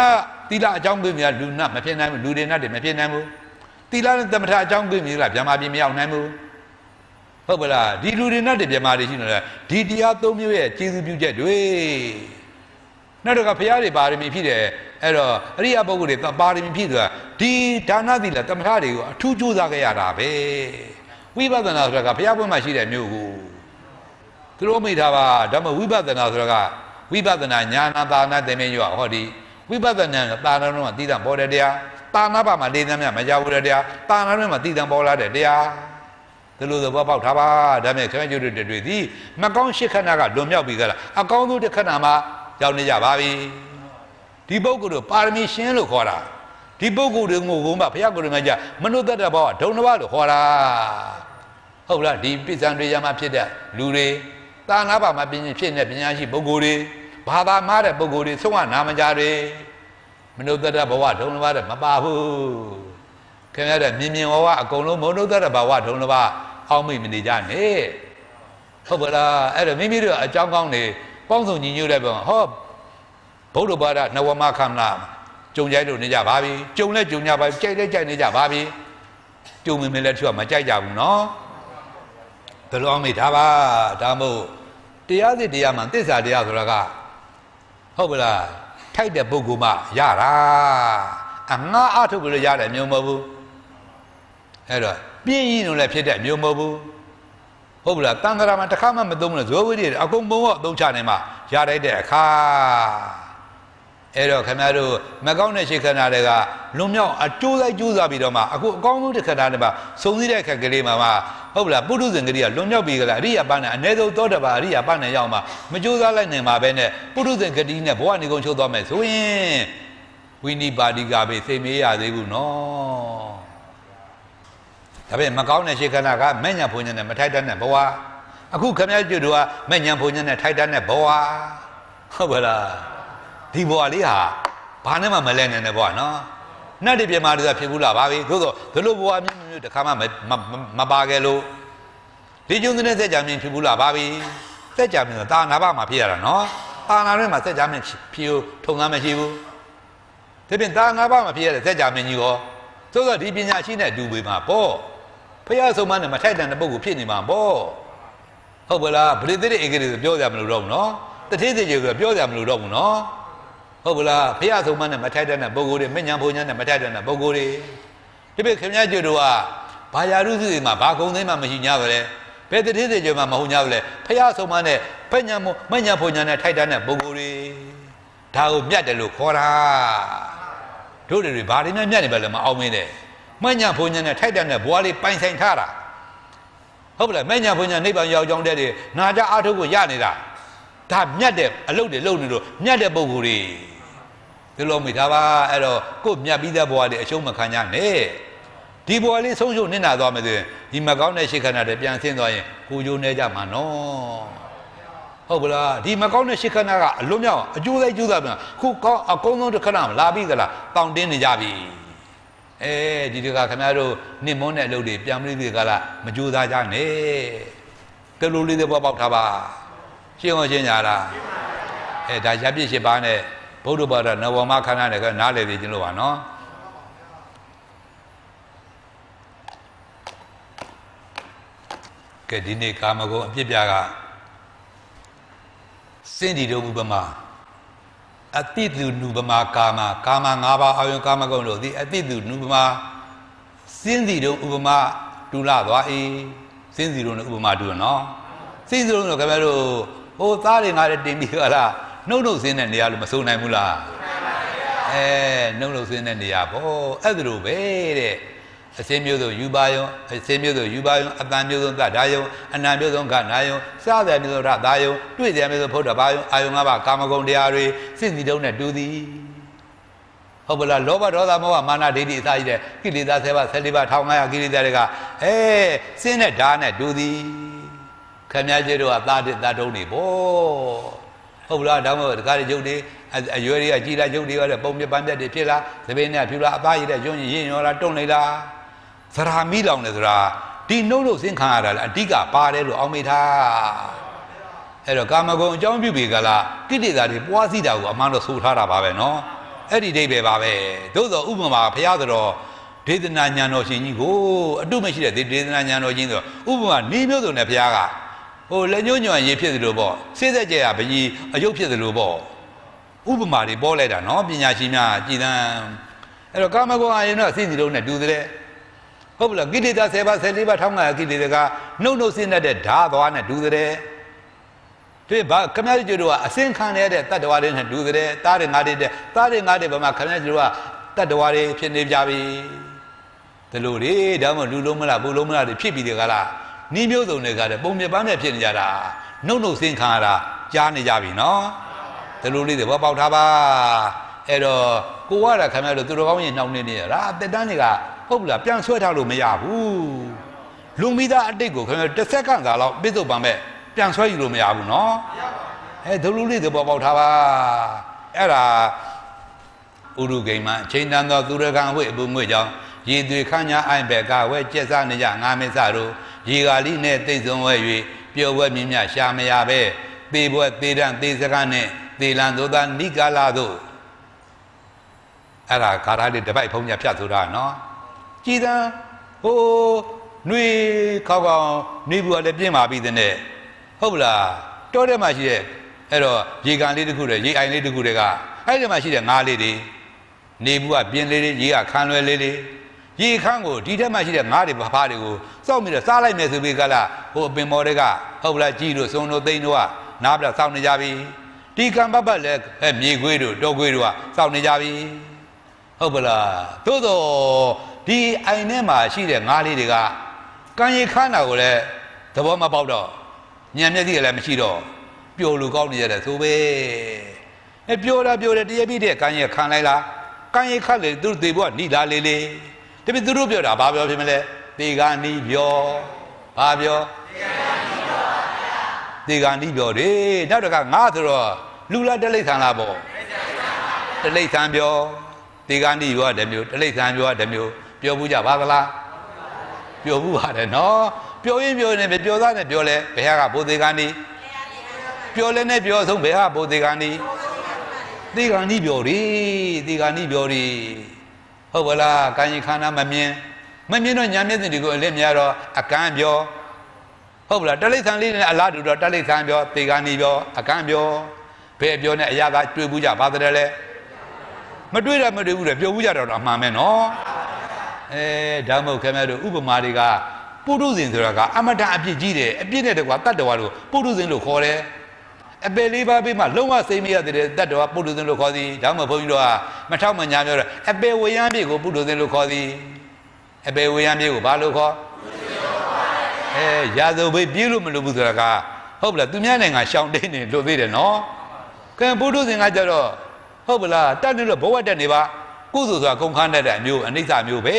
သီလအကြောင်းပြုမြတ်လူနတ်မဖြစ်နိုင်ဘူးလူတွေနဲ့မဖြစ်နိုင်ဘူးသီလနဲ့သမထအကြောင်းပြုမြတ်ဗြဟ္မာပြည်မရောက်နိုင်ဘူးဟုတ်ပါလားဒီလူတွေနဲ့ဗြဟ္မာတွေရှိနေတယ်ဒီတရားသုံးမျိုးရဲ့ကျေးဇူးပြုချက်တွေနောက်တော့ဘုရားတွေပါရမီဖြစ်တယ်အဲ့တော့အရိယပုဂ္ဂိုလ်တွေပါရမီဖြစ်ဆိုတာဒီဒါနသီလသမထတွေကိုအထူးကြိုးစားခဲ့ရတာပဲဝိပဿနာဆိုတာကဘုရားဘုရားမှာရှိတဲ့မျိုးကိုသူတို့မိထားပါဒါမှဝိပဿနာဆိုတာကဝိပဿနာဉာဏသာနာသင်္မေညောဟောဒီဝိပဿနာသာနာတော့သိတာပေါ်တဲ့တရားသာနာပါမှာလေးသမ်းမြမကြောက်ဘူးတဲ့တရားသာနာတော့မှသိတာပေါ်လာတဲ့တရားဒီလိုသဘောပေါက်ထားပါဒါမဲ့ခင်ဗျားတို့တွေ့သည်မကောင်းရှစ်ခဏကလွန်မြောက်ပြီကလားအကောင်းဆုံးတစ်ခဏမှာရောက်နေကြပါပြီဒီပုဂ္ဂိုလ်တို့ပါရမီရှင်လို့ခေါ်တာဒီပုဂ္ဂိုလ်တွေငိုကုန်မှဘုရားကိုယ်တော်မြတ်ကြမနုဿတ္တဘောဒုံနဘလို့ခေါ်တာဟုတ်လားဒီပိဿံတွေရမှာဖြစ်တဲ့လူတွေသာနာပါမှာပညာဖြစ်တဲ့ပညာရှိပုဂ္ဂိုလ်တွေဘာသာမှားတဲ့ပုဂ္ဂိုလ်တွေဆုံးမနာမကြတွေမနုဿတ္တဘဝဒုံနဘတဲ့မပါဘူးခင်ဗျားတို့မြင်မြင်ဝဝအကုန်လုံးမနုဿတ္တဘဝဒုံနဘအောက်မိမနေကြနဲ့ဟုတ်ပါလားအဲ့တော့မိမိတို့အကြောင်းကောင်းတွေ ပေါင်းစုံညီညွတ်တဲ့ဘုံဟောဗုဒ္ဓဘာသာနဝမခန္ဓာကြုံကြိုက်လို့နေကြပါပြီကြုံလဲကြုံကြပါပြီကြိုက်လဲကြိုက်နေကြပါပြီကြုံမင်းလည်းသူကမကြိုက်ကြဘူးနော်ဘယ်လိုအောင်မေးထားပါဒါမို့တရားစစ်တရားမှသစ္စာတရားဆိုတာကဟုတ်ပါလားထိုက်တဲ့ပုဂ္ဂိုလ်မှရတာငါအထုတ်လို့ရတယ်မျိုးမဟုတ်ဘူးအဲ့တော့ပြင်းရင်လည်းဖြစ်တဲ့မျိုးမဟုတ်ဘူးဟုတ်ပါလားတန်ခါမှာတစ်ခါမှမသုံးလို့ဇောဝိရိအကုန်ဘုံတော့သုံးချနေမှရတတ်တဲ့အခါအဲ့တော့ခင်ဗျားတို့မကောင်းတဲ့ရှိခန္ဓာတွေကလွန်မြောက်အကျိုးလိုက်ကျိုးစားပြီးတော့မှအခုအကောင်းဆုံးတစ်ခဏတည်းမှာစုံစည်းတဲ့ခက်ကလေးမှာဟုတ်လားပုထုဇဉ်ကလေးကလွန်မြောက်ပြီးကြလားအရိယာပန်းနဲ့အ ਨੇ ဆုံးသောတပါအရိယာပန်းနဲ့ရောက်မှမကြိုးစားလိုက်နိုင်မှာပဲနဲ့ပုထုဇဉ်ကတိနဲ့ဘဝနေကုန်ချုပ်သွားမယ်ဆိုရင်ဝိနိပါတိကပဲသိမေးရသေးဘူးနော်ဒါပေမဲ့မကောင်းတဲ့ရှိခန္ဓာကမဲ့ညာဘုံညာနဲ့မထိုက်တတ်တဲ့ဘဝအခုခင်ဗျားတို့ကမဲ့ညာဘုံညာနဲ့ထိုက်တတ်တဲ့ဘဝဟုတ်ပါလားဒီဘဝလေးဟာဘာနဲ့မှမလဲနိုင်တဲ့ဘဝနော်နတ်တွေပြမာတွေကဖြစ်ဘူးလားပါပြီသို့သောဘယ်လိုဘဝမျိုးတစ်ခါမှမပါခဲ့လို့ဒီကျုံတဲ့စက်ကြမြင်ဖြစ်ဘူးလားပါပြီစက်ကြမြင်တာနာဘမှာဖြစ်ရတာနော်တာနာထဲမှာစက်ကြမြင်ဖြစ်ထုံသားမရှိဘူးဒါပြင်တာငါးပါးမှာဖြစ်ရတဲ့စက်ကြမြင်ကြီးရောသို့သောဒီပညာရှိတဲ့ဒူပေမှာပေါ့ဖះဆုံးမနဲ့မထိုက်တန်တဲ့ပုဂ္ဂိုလ်ဖြစ်နေမှာပေါ့ဟုတ်ပါလားဗြိတိဧကရေပြောကြမလို့တော့ဘူးနော်တထေးသေးကြီးကပြောကြမလို့တော့ဘူးနော်ဟုတ်ပါလားဖះဆုံးမနဲ့မထိုက်တဲ့ပုဂ္ဂိုလ်တွေမညံဘုံညာနဲ့မထိုက်တဲ့ပုဂ္ဂိုလ်တွေဒီပြခင်ဗျားကျတို့ကဘာယာရုစုတွေမှာဘာကုံသိမ်းမှမရှိ냐ပဲလေဘယ်တထေးသေးကြီးမှမဟုတ်냐ပဲလေဖះဆုံးမနဲ့ဖညံမညံဘုံညာနဲ့ထိုက်တဲ့ပုဂ္ဂိုလ်တွေဒါကိုမြတ်တယ်လို့ခေါ်တာတို့တွေဘာတွေနဲ့မြတ်နေပဲလဲမအောင်မင်းတဲ့မညံဘုံညာနဲ့ထိုက်တဲ့ဘွားလေးပိုင်ဆိုင်ထားတာဟုတ်ပါလားမညံဘုံညာနိဗ္ဗာန်ရောက်ကြောင်းတဲ့နာကြအာထုပ်ကိုရနေတာဒါမြတ်တဲ့အလုပ်တွေလုပ်နေလို့မြတ်တဲ့ပုဂ္ဂိုလ်တွေဒီလိုမိသားပါအဲ့တော့ကို့မြတ်ပြီးတဲ့ဘဝတွေအရှုံးမခံကြနဲ့ဒီဘဝလေးဆုံးရှုံးနစ်နာသွားမယ်ဆိုရင်ဒီမကောင်းတဲ့ရှိခန္ဓာတွေပြန်ဆင်းသွားရင်ကိုကြိုးနေကြမှာနော်ဟုတ်ပါလားဒီမကောင်းတဲ့ရှိခန္ဓာကအလွတ်မြောက်အကျိုးလိုက်ကျိုးစားပြန်ခုကောင်းအကုန်လုံးတစ်ခဏလာပြီးသလားတောင်းတင်းနေကြပြီဒီတကခင်ဗျားတို့နစ်မွန်းတဲ့အလုပ်တွေပြန်ပြီးပြီကလားမကြိုးစားကြနဲ့ကလိုလေးတွေပေါက်ထားပါရှင်းအောင်ရှင်းကြလားဒါရပြည့်ရှိပါနဲ့ဗုဒ္ဓဘာသာနဝမခန္ဓာနဲ့ကနားလည်ပြီးကျင်းလို့ပါနော်ကဲဒီနေ့ကာမဂုဏ်အပြစ်ပြကစင်ဒီတို့ဥပမာအတိတုနုပမာကာမ၅ပါးအာယုံကာမဂုဏ်တို့သည်အတိတုနုပမာစင်ဒီတို့ဥပမာတူလာသွား၏စင်ဒီတို့ဥပမာတူနော်စင်ဒီတို့ခင်ဗျားတို့ဟိုသားတွေငါတွေတင်ပြီးကလားနှုတ်နှုတ်ဆင်းတဲ့နေရာလို့မဆိုနိုင်ဘူးလားနှုတ်နှုတ်ဆင်းတဲ့နေရာပေါ့အဲ့ဒါလိုပဲတဲ့အစင်းမျိုးစုံယူပါယုံအစင်းမျိုးစုံယူပါယုံအတန်မျိုးစုံသတ္တာယုံအနံမျိုးစုံခနာယုံစသည်မျိုးစုံရတာယုံတွေ့တယ်မျိုးစုံဖုဒ္ဓဘာယုံအာယုံ၅ပါးကာမဂုဏ်တရားတွေစိတ်စီတုံးနဲ့တူသည်ဟုတ်ပါလားလောဘဒေါသမောဟမာနဒိဋ္ဌိအစရှိတဲ့ကိလေသာ7ပါး14ပါး1500ကိလေသာတွေကစင်းတဲ့ဓာတ်နဲ့တူသည်ခင်ဗျားကြီးတို့ကသာတစ်သာတုံးနေပေါ့ဟုတ်လားဒါမှမဟုတ်တကားရုပ်တွေအရွယ်တွေကကြည်လာရုပ်တွေရတဲ့ပုံပြပန်းပြတ်တွေဖြစ်လာသပင်းနဲ့ဖြူလာအသားရည်တဲ့ရုံရင်ရောလာတွန့်နေလားသရာမိလောင်နေဆိုတာဒီနှုတ်လို့စင်ခံရတာအဓိကပါတယ်လို့အောက်မေ့ထားအဲ့တော့ကာမဂုဏ်အကြောင်းပြုပြီးကလားကိလေသာတွေပွားစီတာကိုအမှန်တော့ဆိုထားတာပါပဲနော်အဲ့ဒီအိဗယ်ပါပဲသို့သောဥပမာဘုရားတော်ဒေသနာဉာဏ်တော်ရှင်ကြီးကိုအတုမရှိတဲ့ဒေသနာဉာဏ်တော်ရှင်ဆိုဥပမာနီးမျိုးစုံနဲ့ဘုရားကဟိုလက်ညှိုးညွှန်ရေးဖြစ်သလိုပေါ့စေးသက်ကြရဘကြီးအယုတ်ဖြစ်သလိုပေါ့ဥပမာတွေပေါ်လိုက်တာနော်ပညာရှိများကြည်သန်းအဲ့တော့ကာမဂုဏ်အာယုန်တော့စိတ်စီလုံးနဲ့တူတယ်ဟုတ်ပြီလားကိလေသာ7ပါး14ပါး1500ကိလေသာကနှုတ်နှုတ်ဆင်းတဲ့ဓာတ်သွားနဲ့တူတယ်ဒီဘာခမရကျတို့ကအစင်ခံရတဲ့တတ္တဝါတွေနဲ့တူတယ်သားတွေငါတွေတဲ့သားတွေငါတွေဘာမှခမရကျတို့ကတတ္တဝါတွေဖြစ်နေကြပြီဒီလိုတွေဒါမှလူလုံးမလားဘုလုံးမလားတွေဖြစ်ပြီးတယ်ကလားနီးမျိုးစုံတွေကတည်းပုံမြပန်းနဲ့ဖြစ်နေကြတာနှုတ်နှုတ်ဆင်းခံရတာကြားနေကြပြီနော်ဒီလိုလေးတွေဘောပေါက်ထားပါအဲ့တော့ကိုရတာခင်ဗျားတို့သူတော်ကောင်းရင်နှောင်းနေနေရတာတက်တန်းတွေကဟုတ်ပြီလားပြန်ဆွဲထားလို့မရဘူးလူမိသားအတိတ်ကိုခင်ဗျားတစ်စက္ကန့်သာလောက်ပြစ်စုံပါမဲ့ပြန်ဆွဲယူလို့မရဘူးနော်ဒီလိုလေးတွေဘောပေါက်ထားပါအဲ့ဒါဥရုဂိမ်မှာအချိန်တန်သောသူရကံဝိအပူငွေကြောင့်ရေသွေခန်းညာအိုင်ဘက်ကဝဲကျက်စားနေကြငါမင်းစတို့ရေကာလိနဲ့တိတ်ဆုံးဝဲ၍ပျော်ဝဲမြင်းမြရှာမရပဲသ သေဘွယ်သေတံသေစကားနဲ့သေလံသောသာနိကာလာတို့အဲ့ဒါခါရလေးတပိုက်ဖုံးညာဖြတ်ဆိုတာနော်ကြည်သာဟိုနှွေခေါကောင်နှွေဘူးကလည်းပြင်းပါပြီတဲ့ဟုတ်လားတောထဲမှာရှိတဲ့အဲ့တော့ရေကန်လေးတစ်ခုတည်းရေအိုင်လေးတစ်ခုတည်းကအဲ့ဒီမှာရှိတဲ့ငါးလေးတွေနေဘူးကပြင်းလေးလေးရေကခန်းလွယ်လေးလေးရေခန်းကိုဒီထက်မှရှိတဲ့ငါးတွေဖားတွေကိုစောက်ပြီးတော့စားလိုက်မယ်ဆိုပြီးကလားဟိုအပင်မော်တွေကဟုတ်လားကြီးတို့စုံတို့သိန်းတို့ကနားပြစောက်နေကြပြီဒီကံပတ်ပတ်လည်းမြေခွေးတို့တောခွေးတို့ကစောက်နေကြပြီဟုတ်ပလားသို့တော့ဒီအိုင်ထဲမှာရှိတဲ့ငါးလေးတွေကကံရီခန်းတာကိုလည်းသဘောမပေါက်တော့ညံမျက်စိကလည်းမရှိတော့ပျော်လူကောင်းနေရတယ်ဆိုပဲပျော်တာပျော်တယ်တရပြည့်တဲ့ကံရီခံလိုက်လားကံရီခတ်လေသူတို့သေဖို့နိလာလေးလေးတပည့်သူတို့ပြောတာဘာပြောဖြစ်မလဲသေကနီးပြောဘာပြောသေကနီးပြောတယ်နောက်တစ်ခါငါဆိုတော့လူလားတလိษံလားပေါ့တလိษံပြောသေကနီးပြောတယ်မျိုးတလိษံပြောတယ်မျိုးပြောဘူးကြပါသလားပြောဘူးပါတယ်နော်ပြောရင်ပြောနေပဲပြောသားနဲ့ပြောလဲဘယ်ဟာကဘိုးသေကနီးပြောလဲနဲ့ပြောဆုံးဘယ်ဟာဘိုးသေကနီးသေကနီးပြောတယ်သေကနီးပြောတယ်ဟုတ်ပါလားကံကြီးခန္ဓာမမြင်တော့ညာမျက်စိတွေကိုအလင်းများတော့အကန့်ပြောဟုတ်ပါလားတလိษံလေးနဲ့အလားတူတော့တလိษံပြောသေကနီးပြောအကန့်ပြောဘယ်ပြောနဲ့အရာကတွေ့ဘူးကြပါတဲ့လဲမတွေ့တာမတွေ့ဘူးလေပြောဘူးကြတော့အမှန်ပဲနော်ဒါမှမဟုတ်ခင်ဗျားတို့ဥပမာတွေကပုထုဇဉ်ဆိုတာကအမတန်အပြစ်ကြီးတယ်အပြစ်နဲ့တကွာတတ္တဝါလို့ပုထုဇဉ်လို့ခေါ်တယ်အပယ်လေးပါးပြီးမှလုံးဝစိတ်မရတဲ့တတ္တဝါပုထုဇဉ်လို့ခေါ်သည်ဒါမှမဟုတ်ဘုန်းကြီးတို့ကမထောက်မညာပြောတော့အပယ်ဝေယံပြည့်ကိုပုထုဇဉ်လို့ခေါ်သည်အပယ်ဝေယံပြည့်ကိုဘာလို့ခေါ်ရာဇဝိပြေးလို့မလို့ဘူးဆိုတာကဟုတ်ပလားသူများနိုင်ငံရှောင်းတိန်နေလို့သေးတယ်နော်ကဲပုထုဇဉ်ကကြတော့ဟုတ်ပလားတတ်နေလို့ဘဝတက်နေပါကုသိုလ်ဆိုတာကုန်ခန်းတဲ့အမျိုးအနိစ္စမျိုးပဲ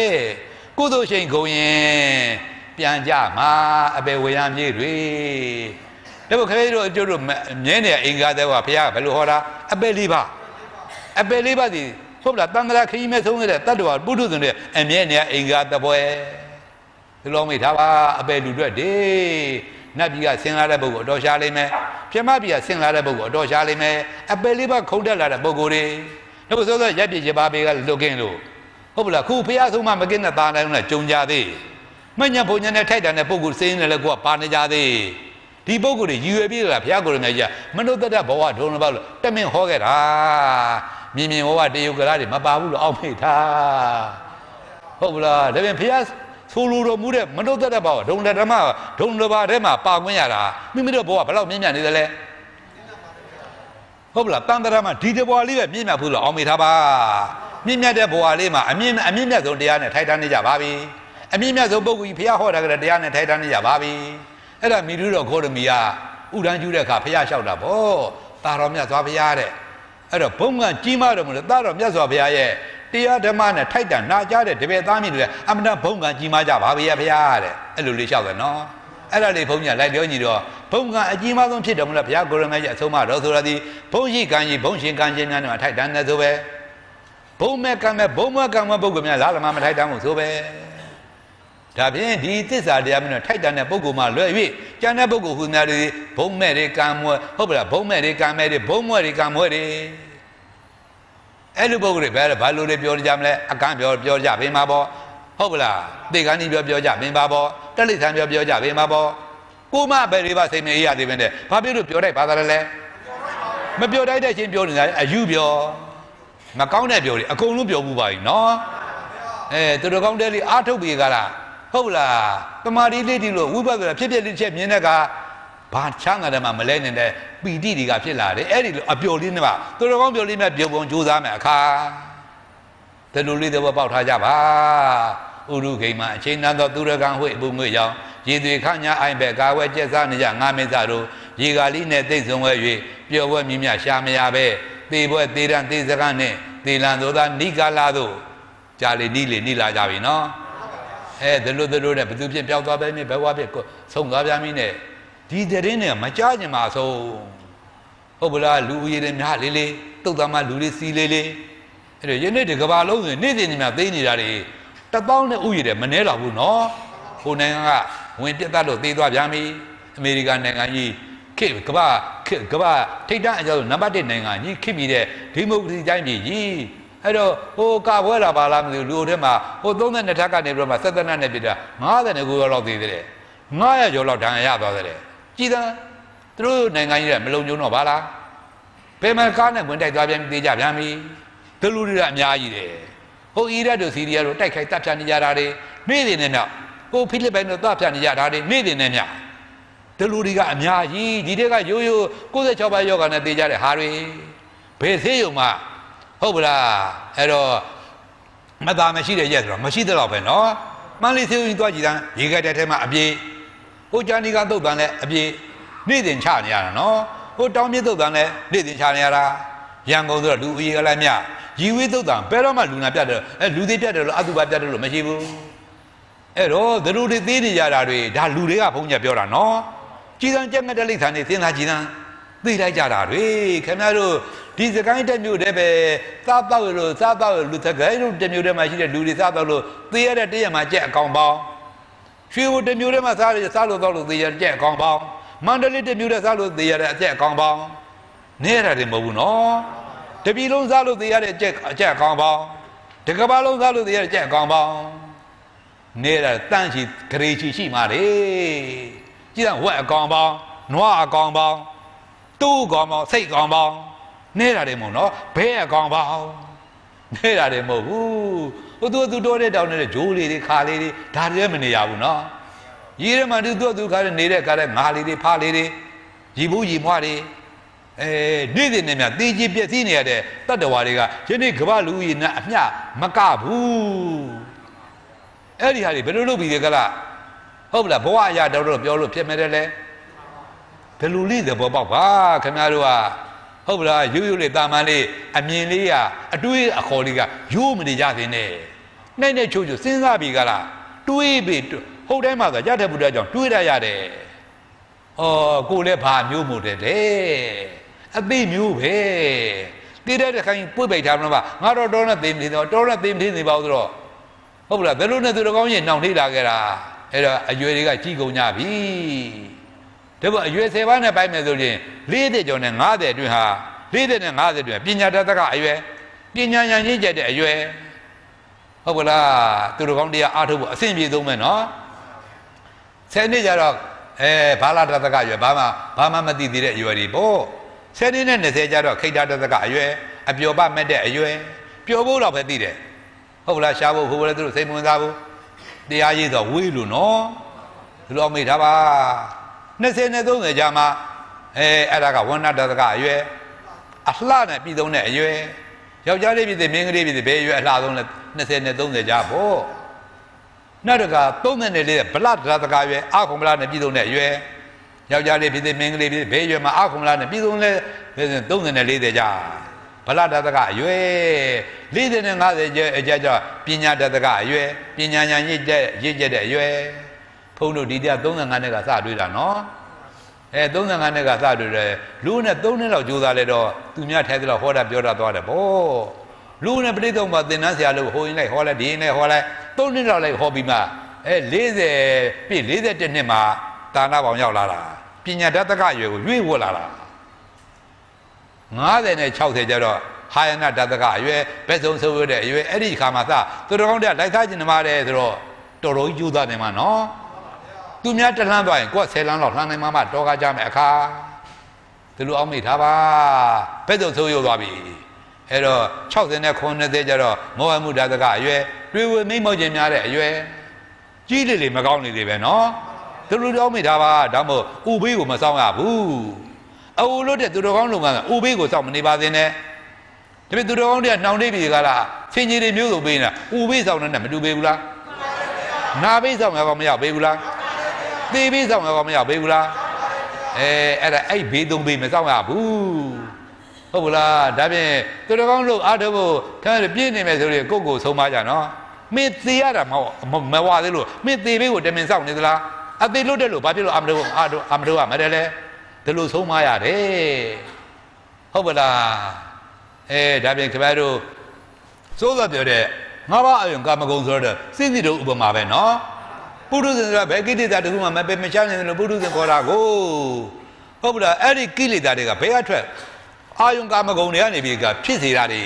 ကုသိုလ်ရှိန်ကုန်ရင်ပြန်ကြမှာအပယ်ဝေယံပြည့်တွေဒါပေမဲ့ခင်ဗျားတို့အကျိုးတို့မြဲနေအင်္ဂါတဲ့ကဘုရားဘယ်လိုဟောတာအပယ်လေးပါဒီဟုတ်လားတန်ត្រာခရီးမဲ့ဆုံးတဲ့တတ္တဝါပုထုဇဉ်တွေအမြဲနေအင်္ဂါတပွဲဒီလိုမိထားပါအပယ်လူတွေဒီနတ်ပြည်ကဆင်းလာတဲ့ပုဂ္ဂိုလ်အတော်ရှားလိမ့်မယ်ပြမပြည်ကဆင်းလာတဲ့ပုဂ္ဂိုလ်အတော်ရှားလိမ့်မယ်အပယ်လေးပါခုံတက်လာတဲ့ပုဂ္ဂိုလ်တွေဒါဆိုတော့ရပ်ပြစ်ပါပေကလွတ်ကင်းလို့ဟုတ်လားခုဘုရားဆုံးမမကင်းတဲ့သားတိုင်းနဲ့ကြုံကြသေးမညံဘုံညံနဲ့ထိုက်တန်တဲ့ပုဂ္ဂိုလ်စိင်းနေလည်းကိုကပါနေကြသေးဒီပုဂ္ဂိုလ်တွေရည်ရွယ်ပြီးတာဘုရားကိုယ်တော်မြတ်ကြီးမနုဿတ္တဘဝဒုံလဘောလို့တမင်ဟောခဲ့တာမြင်ဘဝတယုတ်ကလားတွေမပါဘူးလို့အောက်မိထားဟုတ်လားဒါပြန်ဘုရားဆိုလိုတော်မူတဲ့မနုဿတ္တဘဝဒုံလဓမ္မဒုံလဘာထဲမှာပါခွင့်ရတာမိမိတို့ဘဝဘယ်လောက်မြင့်မြတ်နေသလဲဟုတ်လားတန်ត្រာမှာဒီတဘဝလေးပဲမြင့်မြတ်ဘူးလို့အောက်မိထားပါမြင့်မြတ်တဲ့ဘဝလေးမှာအမြင့်မြတ်ဆုံးတရားနဲ့ထိုက်တန်းနေကြပါပြီအမြင့်မြတ်ဆုံးပုဂ္ဂိုလ်ကြီးဘုရားဟောတာကတရားနဲ့ထိုက်တန်းနေကြပါပြီအဲ့ဒါမိတုတော်ခေါရမီကဥဒန်းကျူးတဲ့အခါဘုရားလျှောက်တာဗောတာတော်မြတ်စွာဘုရားတဲ့အဲ့တော့ဘုံကကြီးမားတော်မူလို့တာတော်မြတ်စွာဘုရားရဲ့တရားဓမ္မနဲ့ထိုက်တန်နာကြတဲ့တပည့်သားမြင့်တွေအမှန်တန်ဘုံကကြီးမားကြပါဘုရားတဲ့အဲ့လိုလေးလျှောက်တယ်နော်အဲ့ဒါလေးဘုန်းကြီးလိုက်ပြောညီတော့ဘုံကအကြီးမားဆုံးဖြစ်တော်မူလို့ဘုရားကိုရမကြီးအဆုံးမတော်ဆိုတာဒီဘုံရှိကံကြီးဘုံရှင်ကံချင်းများနဲ့ထိုက်တန်တယ်ဆိုပဲဘုံမဲ့ကံမဲ့ဘုံမကံမပုဂ္ဂိုလ်များလားလမမထိုက်တန်ဘူးဆိုပဲဒါဖြင့်ဒီသစ္စာတရားမျိုးနဲ့ထိုက်တန်တဲ့ပုဂ္ဂိုလ်မှလွယ်၍ကျန်တဲ့ပုဂ္ဂိုလ်ဟူများတွေဘုံမဲ့တွေကံမွဲဟုတ်ပါလားဘုံမဲ့တွေကံမဲ့တွေဘုံမွဲတွေကံမွဲတွေအဲ့လိုပုဂ္ဂိုလ်တွေဘာလို့လဲပြောကြမလဲအကန့်ပြောကြပင်ပါပေါ့ဟုတ်ပါလားသေကံကြီးပြောကြပင်ပါပေါ့တလိษံပြောကြပင်ပါပေါ့ကိုမပဲတွေပါစိတ်မအေးရသေးပဲနဲ့ဘာဖြစ်လို့ပြောတတ်ပါသလဲမပြောတတ်တဲ့ချင်းပြောနေတာအယူပြောမကောင်းတဲ့ပြောတွေအကုန်လုံးပြောမှုပါပြီနော်သူတို့ကောင်းတဲ့လေးအားထုတ်ပြီးကြလားဟုတ်လားတမာရီလေးဒီလိုဝိပဿနာဖြစ်ဖြစ်လေးချက်မြင်တဲ့ကဘာချမ်းသာတယ်မှမလဲနေတဲ့ပီတိတွေကဖြစ်လာတယ်အဲ့ဒီလိုအပျော်လေးနဲ့ပါသူတို့ကောင်းပျော်လေးနဲ့ပြုံပုံကြိုးစားမယ်အခါဒီလိုလေးတော့ပေါက်ထားကြပါဥရုခိမ်မှာအချိန်နာသောသူရကံဝိအပူငွေကြောင့်ရေသွေခညာအိုင်ဘက်ကာဝဲကျက်စားနေကြငါမင်းစားတို့ရေကာလီနဲ့သိမ့်ဆုံဝဲ၍ပျော်ဝဲမြမြရှာမရပဲသေဘွဲသေရန်သေစကားနဲ့သေလန်သောသာနိကာလာတို့ကြာလေနိလာကြပြီနော်ဒီလိုနဲ့ဘသူဖြစ်ပျောက်သွားပဲမြင်ဘဝဖြစ်ဆုံးသွားပြန်ပြီနဲ့ဒီတရင်နဲ့မကြားကြမှာဆုံးဟုတ်ဗလားလူဦးရေတွေများလေးတုတ်သားမှလူလေးစီလေးအဲ့တော့ယနေ့ဒီကဘာလုံးဆိုနေ့စဉ်ညသိနေတာတွေ1000နဲ့ဥယျာဉ်တယ်မနှဲတော့ဘူးနော်ဟိုနိုင်ငံကဝင်ပြတ်တတ်လို့သေးသွားပြန်ပြီအမေရိကန်နိုင်ငံကြီး ခေကဘာထိတ်တန့်အကြောင်းနံပါတ်1နိုင်ငံကြီးခေပြီးတဲ့ဒီမိုကရေစီတိုင်းပြည်ကြီးအဲ့တော့ဟိုကပွဲလာပါလားမသိဘူးလူထဲမှာဟို32ထပ်ကနေပြီးတော့မှဆက်သနာနဲ့ပြတာ90ကိုလောက်သေးတယ်900ကျော်လောက်ဒဏ်ရာရသွားတယ်ကြည်သာသူတို့နိုင်ငံကြီးကမလုံခြုံတော့ပါလားဘယ်မှာကားနဲ့ဝင်တိုက်သွားပြန်ပြီးသေးကြပြန်ပြီသူလူတွေကအများကြီးတယ်ဟိုအီရတ်တို့ဆီးရီးယားတို့တိုက်ခိုက်တပ်ဖြတ်နေကြတာတွေနေ့စဉ်နဲ့နောက်ဟိုဖိလစ်ပိုင်တို့တပ်ဖြတ်နေကြတာတွေနေ့စဉ်နဲ့ညသူလူတွေကအများကြီးဒီတွေကရိုးရိုး96ပါးယောဂနဲ့သေကြတဲ့ဟာတွေဘယ်သေးုံမှဟုတ်ပလားအဲ့တော့မသားမရှိတဲ့ရက်ဆိုတော့မရှိတော့ပဲနော်မန္တလေးသေးုံကြီးသွားကြည့်တာရေခဲတဲ့ထဲမှာအပြေဟိုဂျာနီကသုတ်တန်လည်းအပြေနေ့စဉ်ချနေရတာနော်ဟိုတောင်မြစ်သုတ်တန်လည်းနေ့စဉ်ချနေရတာရန်ကုန်ဆိုတော့လူအီကလည်းမြရီဝေးသုတ်တန်ဘယ်တော့မှလူနာပြတ်တယ်လူသေးပြတ်တယ်လို့အတုပါပြတ်တယ်လို့မရှိဘူးအဲ့တော့သူတို့တွေသေးနေကြတာတွေဒါလူတွေကဘုန်းကြီးပြောတာနော်ကြည်စံကြက်ငတ်တဲ့လိမ့်ဆန်နေသင်သားကြည်စံသိလိုက်ကြတာတွေခင်ဗျားတို့ဒီစကိုင်းတက်မျိုးတည်းပဲစားတော့လို့လူစကိုင်းတို့တက်မျိုးတည်းမှာရှိတဲ့လူတွေစားတော့လို့သေရတဲ့တရက်မှာကြက်အကောင်ပေါင်းရွှေဘုတက်မျိုးတည်းမှာစားလို့တော့လို့သေရတဲ့ကြက်အကောင်ပေါင်းမန္တလေးတက်မျိုးတည်းစားလို့သေရတဲ့အကြက်အကောင်ပေါင်းနေရတာမဟုတ်ဘူးနော်တပြည်လုံးစားလို့သေရတဲ့အကြက်အကောင်ပေါင်းတကဘာလုံးစားလို့သေရတဲ့အကြက်အကောင်ပေါင်းနေတာတန့်ချီဂရေချီရှိမှာလေကြည့်တော့ဝက်အကောင်ပေါင်းနွားအကောင်ပေါင်းတူးကောင်ပေါင်းစိတ်ကောင်ပေါင်းနေတာတယ်မို့နော်ဘဲအကောင်ပေါင်းနေတာတယ်မဟုတ်ဘူးသူတိုးတဲ့တောင်းနေတဲ့ဂျိုးလေးတွေခါလေးတွေဒါတွေလည်းမနေရဘူးနော်ရီထဲမှာသူခါတဲ့နေတဲ့ခါတဲ့ငါလေးတွေဖားလေးတွေရီဘူးရီမွားတွေနေ့စဉ်နဲ့မြတေးကြီးပြည့်စည်နေရတဲ့တတ္တဝါတွေကယနေ့ကမ္ဘာလူကြီးနဲ့အမျှမကဘူးအဲ့ဒီဟာတွေဘယ်လိုလုပ်ပြီးလဲကလားဟုတ်ပလားဘဝအရာတော်ပြောလို့ဖြစ်မဲ့တယ်လေဘယ်လိုလေးသဘောပေါက်ပါခင်ဗျားတို့ကဟုတ်ပလားရိုးရိုးလေးတာမန်လေးအမြင်လေးကအတွေးအခေါ်လေးကရိုးမနေကြသေးနဲ့နဲ့ချိုးစဉ်းစားပြီးကလားတွေးပြီးဟုတ်တိုင်းမှာဆိုရတဲ့ဘုရားကြောင့်တွေးရရတယ်ကိုလည်းဘာမျိုးမို့တယ်အသိမျိုးပဲတည်တဲ့ခိုင်းပွေ့ပိတ်ထားမလို့ပါငါတော့တော်နဲ့သိမနေတော့တော်နဲ့သိမနေပါဘူးဆိုတော့ဟုတ်ပလားဘယ်လိုနဲ့သူတော်ကောင်းရင်နှောင်ထိလာခဲ့တာအဲ့တော့အရွယ်တွေကကြီးကုန်ကြပြီဒါပေမဲ့အရွယ်10ပါးနဲ့ပိုင်းမယ်ဆိုရင်40ကျော်နဲ့50အတွင်းဟာ40နဲ့50အတွင်းပညာတတ်ကအရွယ်ပညာဉာဏ်ရင့်ကျက်တဲ့အရွယ်ဟုတ်ပလားသူတော်ကောင်းတရားအားထုတ်ဖို့အဆင်ပြေဆုံးပဲနော်10နှစ်ကျတော့ဘာလာတတ်ကအရွယ်ဘာမှမသိသေးတဲ့အရွယ်တွေပေါ့10နှစ်နဲ့20ကျတော့ခိတ္တတတ်ကအရွယ်အပျော်ပမဲ့တဲ့အရွယ်ပျော်ဖို့တော့ပဲသိတယ်ဟုတ်လားရှားဖို့ဟိုလည်းသူတို့စိတ်ဝင်စားဖို့တရားရည်တော့ဝေးလို့နော်ဒီလိုမိထားပါ20နဲ့30ကြာမှာအဲ့ဒါကဝဏ္ဏတသကအရွယ်အလှနဲ့ပြည်သုံးတဲ့အရွယ်ယောက်ျားလေးပြည်သေးမင်းကလေးပြည်သေးဘယ်ရွယ်အလှဆုံးလဲ20နဲ့30ကြာပေါ့နောက်တက34ဗလတသကရွယ်အာခုံဗလနဲ့ပြည်သုံးတဲ့အရွယ်ယောက်ျားလေးပြည်သေးမင်းကလေးပြည်သေးဘယ်ရွယ်မှာအာခုံဗလနဲ့ပြည်သုံးလဲ30နဲ့40ကြာဗလတသကအရွယ်40နဲ့50ကျပညာတသကအရွယ်ပညာဉာဏ်ရင့်ကျက်တဲ့အရွယ်ဖုန်းတို့ဒီတရား35နှစ်ကစတွေ့တာနော်35နှစ်ကစတွေ့တယ်လူနဲ့3နှစ်လောက်ကြိုးစားလဲတော့သူများထဲသလောက်ဟောတာပြောတာသွားတယ်ဗောလူနဲ့ပြိဿုံမှာသင်တန်းဆရာလို့ဟိုရင်လိုက်ဟောလိုက်ဒီရင်လိုက်ဟောလိုက်3နှစ်လောက်လိုက်ဟောပြီးမှ40ပြည့်41နှစ်မှာတာနာပေါင်ရောက်လာတာပညာတတ်တကရွယ်ကိုရွေ့ဝတ်လာတာ50နဲ့60ကျတော့ဟာယနာတတ်တကအရွယ်ဘက်ဆုံးဆိုးရတဲ့အရွယ်အဲ့ဒီခါမှာသူတော်ကောင်းတဲ့လိုက်သားကျင်နေပါတယ်ဆိုတော့တော်တော်ကြီးကြိုးစားနေမှာနော်သူများတလှမ်းသွားရင်ကိုယ်10လမ်းလောက်လှမ်းနိုင်မှတော်ကားကြမယ်အခါဒီလိုအောင်မိထားပါဘက်ဆုံးဆိုးရသွားပြီအဲ့တော့60နဲ့90ကျတော့မောဟမှုတတ်တကအရွယ်တွေ့ဝေမိမောခြင်းများတဲ့အရွယ်ကြီးလေမကောင်းလေပဲနော်ဒီလိုအောင်မိထားပါဒါမို့ဥဘေးကိုမဆောင်ရဘူးအူလို့တဲ့သူတော်ကောင်းလုံကဥဘေးကိုစောင့်မနေပါသေးနဲ့ဒါပေမဲ့သူတော်ကောင်းတွေကနှောင်နေပြီကလားဆင်ကြီးတွေမျိုးစုံပေးနေတာဥဘေးစောင့်နဲ့မတူပေးဘူးလားနာဘေးစောင့်ရကောင်မရပေးဘူးလားသေဘေးစောင့်ရကောင်မရပေးဘူးလားအဲ့ဒါအဲ့ဘေးသုံးဘေးမစောင့်ရဘူးဟုတ်ဘူးလားဒါဖြင့်သူတော်ကောင်းလို့အားထုတ်ဖို့ခါရပြည့်နေမယ်ဆိုရင်ကိုယ့်ကိုဆုံးမကြနော်မင်းသေရတာမဝသေးလို့မင်းသေဘေးကိုတမင်စောင့်နေသလားအသေးလို့တဲ့လို့ဘာဖြစ်လို့အမလို့ရမတယ်လေဒီလိုဆုံးမရတယ်ဟုတ်ပါလားဒါပြင်ခင်ဗျားတို့စိုးစောပြောတဲ့ငါးပါးအယုံကာမဂုဏ်ဆိုတော့စိစိတို့ဥပမာပဲနော်ပုထုဇဉ်ဆိုတာဘယ်ကိတ္တတာတခုမှမပဲမချမ်းနေတယ်လို့ပုထုဇဉ်ခေါ်တာကိုဟ ဟုတ်ဘူးလားအဲ့ဒီကိလေသာတွေကဘယ်အထွက်အာယုံကာမဂုဏ်တွေကနေပြီးကဖြစ်စေတာတွေ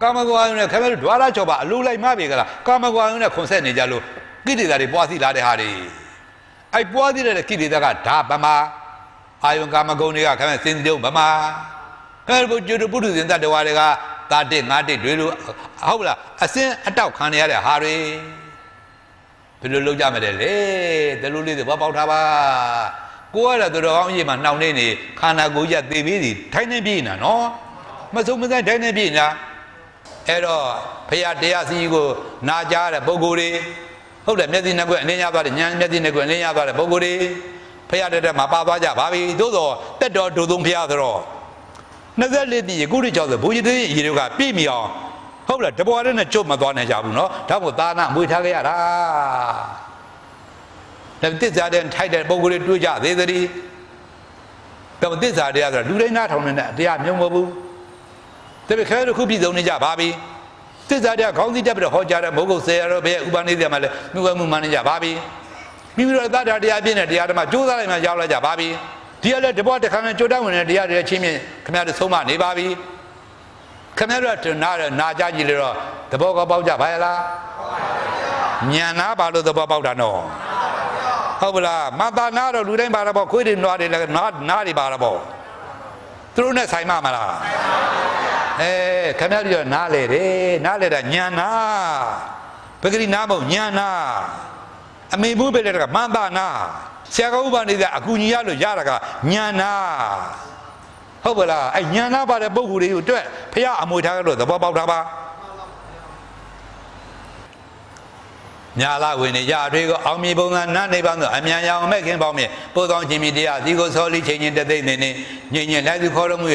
ကာမဂုဏ်အာယုံနဲ့ခင်ဗျားတို့ဓွာရ6ပါအလိုလိုက်မှပြီကလားကာမဂုဏ်အာယုံနဲ့ခွန်ဆက်နေကြလို့ကိလေသာတွေပွားစီလာတဲ့ဟာတွေအဲ့ပွားစီတဲ့ကိလေသာကဓာဗမာအာယုံကာမဂုဏ်တွေကခင်ဗျားစင်တုံးဗမာခင်ဗျားတို့ကျွတ်ပုထုဇဉ်တတ္တဝါတွေကတာတစ်ငါတစ်တွေလို့ဟုတ်လားအစင်းအတောက်ခံရတဲ့ဟာတွေဘယ်လိုလုပ်ကြမလဲလေတလူလေးတွေဘောပေါက်ထားပါကိုရတဲ့သူတော်ကောင်းကြီးမှာနှောင်နေနေခန္ဓာကိုယ်ရသေပြီးစီထိုင်းနေပြေးနေတာနော်မဆုံးမဆိုင်ထိုင်းနေပြေးနေတာအဲ့တော့ဖရာတရားစီကိုနာကြားတဲ့ပုဂ္ဂိုလ်တွေဟုတ်တယ်မျက်စိနဲ့ကွယ်အလင်းရသွားတယ်ဉာဏ်မျက်စိနဲ့ကွယ်အလင်းရသွားတဲ့ပုဂ္ဂိုလ်တွေဖရာတက်မှာပါသွားကြပါပြီသို့သောတက်တော်ဒုသုံးဖရာဆိုတော့24ပြည်ကုရိ60ဘုရားတည်းရေတွေကပြည့်မီအောင်ဟုတ်လားတဘော်တဲ့နဲ့ကြုတ်မသွားနိုင်ကြဘူးနော်ဒါမို့သာနာမွေထားခဲ့ရတာဒါသစ္စာတဲ့ထိုက်တဲ့ပုဂ္ဂိုလ်တွေတွေးကြသေးသည်ဒါသစ္စာတရားဆိုတာလူတိုင်းနားထောင်နေတဲ့တရားမျိုးမဟုတ်ဘူးတပည့်ခဲတို့ခုပြည်စုံနေကြပါပြီသစ္စာတရားခေါင်းစည်းတက်ပြီးတော့ဟောကြားတဲ့မဟုတ်ကိုဆယ်ရတော့ဘယ်ဥပနိဒေမှာလဲမြွယ်မှုမှန်းနေကြပါပြီမိမိတို့သတ္တတရားပြည့်တဲ့တရားဓမ္မကြိုးစားလိုက်မှရောက်လာကြပါပြီဒီကလည်းတဘောတစ်ခါနဲ့ကြိုးတောင်းဝင်တဲ့တရားတွေချင်းမြင်ခင်ဗျားတို့ဆုံးမနေပါပြီခင်ဗျားတို့နာကြကြည့်လို့တော့သဘောကောပေါက်ကြပါရဲ့လားဉာဏ်နာပါလို့သဘောပေါက်တာနော်ဟုတ်ပါလားမသာနာတော့လူတိုင်းပါတော့ပေါ့ခွေးတွေနွားတွေလည်းနားတွေပါတော့ပေါ့သူတို့နဲ့ဆိုင်မမလားခင်ဗျားတို့နားလေတယ်နားလေတာဉာဏ်နာပဂရိနာမဟုတ်ဉာဏ်နာအမေဘူးပဲလေကမသာနာဆရာကောဥပနိဒေအကူညီရလို့ရတာကဉာဏ်နာဟုတ်ပါလားအဲ့ဉာဏ်နာပါတဲ့ပုဂ္ဂိုလ်တွေကိုအတွက်ဖះအမွေထားလို့သဘောပေါက်တာပါညာလာဝင်နေရအထွေးကိုအောင်မြေပုံစံနားနေပါဆိုအမြန်ရောင်မဲ့ခင်ပေါင်းမြပို့ဆောင်ခြင်းမြတရားဒီကိုစောလိချင်းချင်းတသိမ့်နေနေညင်ညင်လိုက်သူခေါ်လို့မှု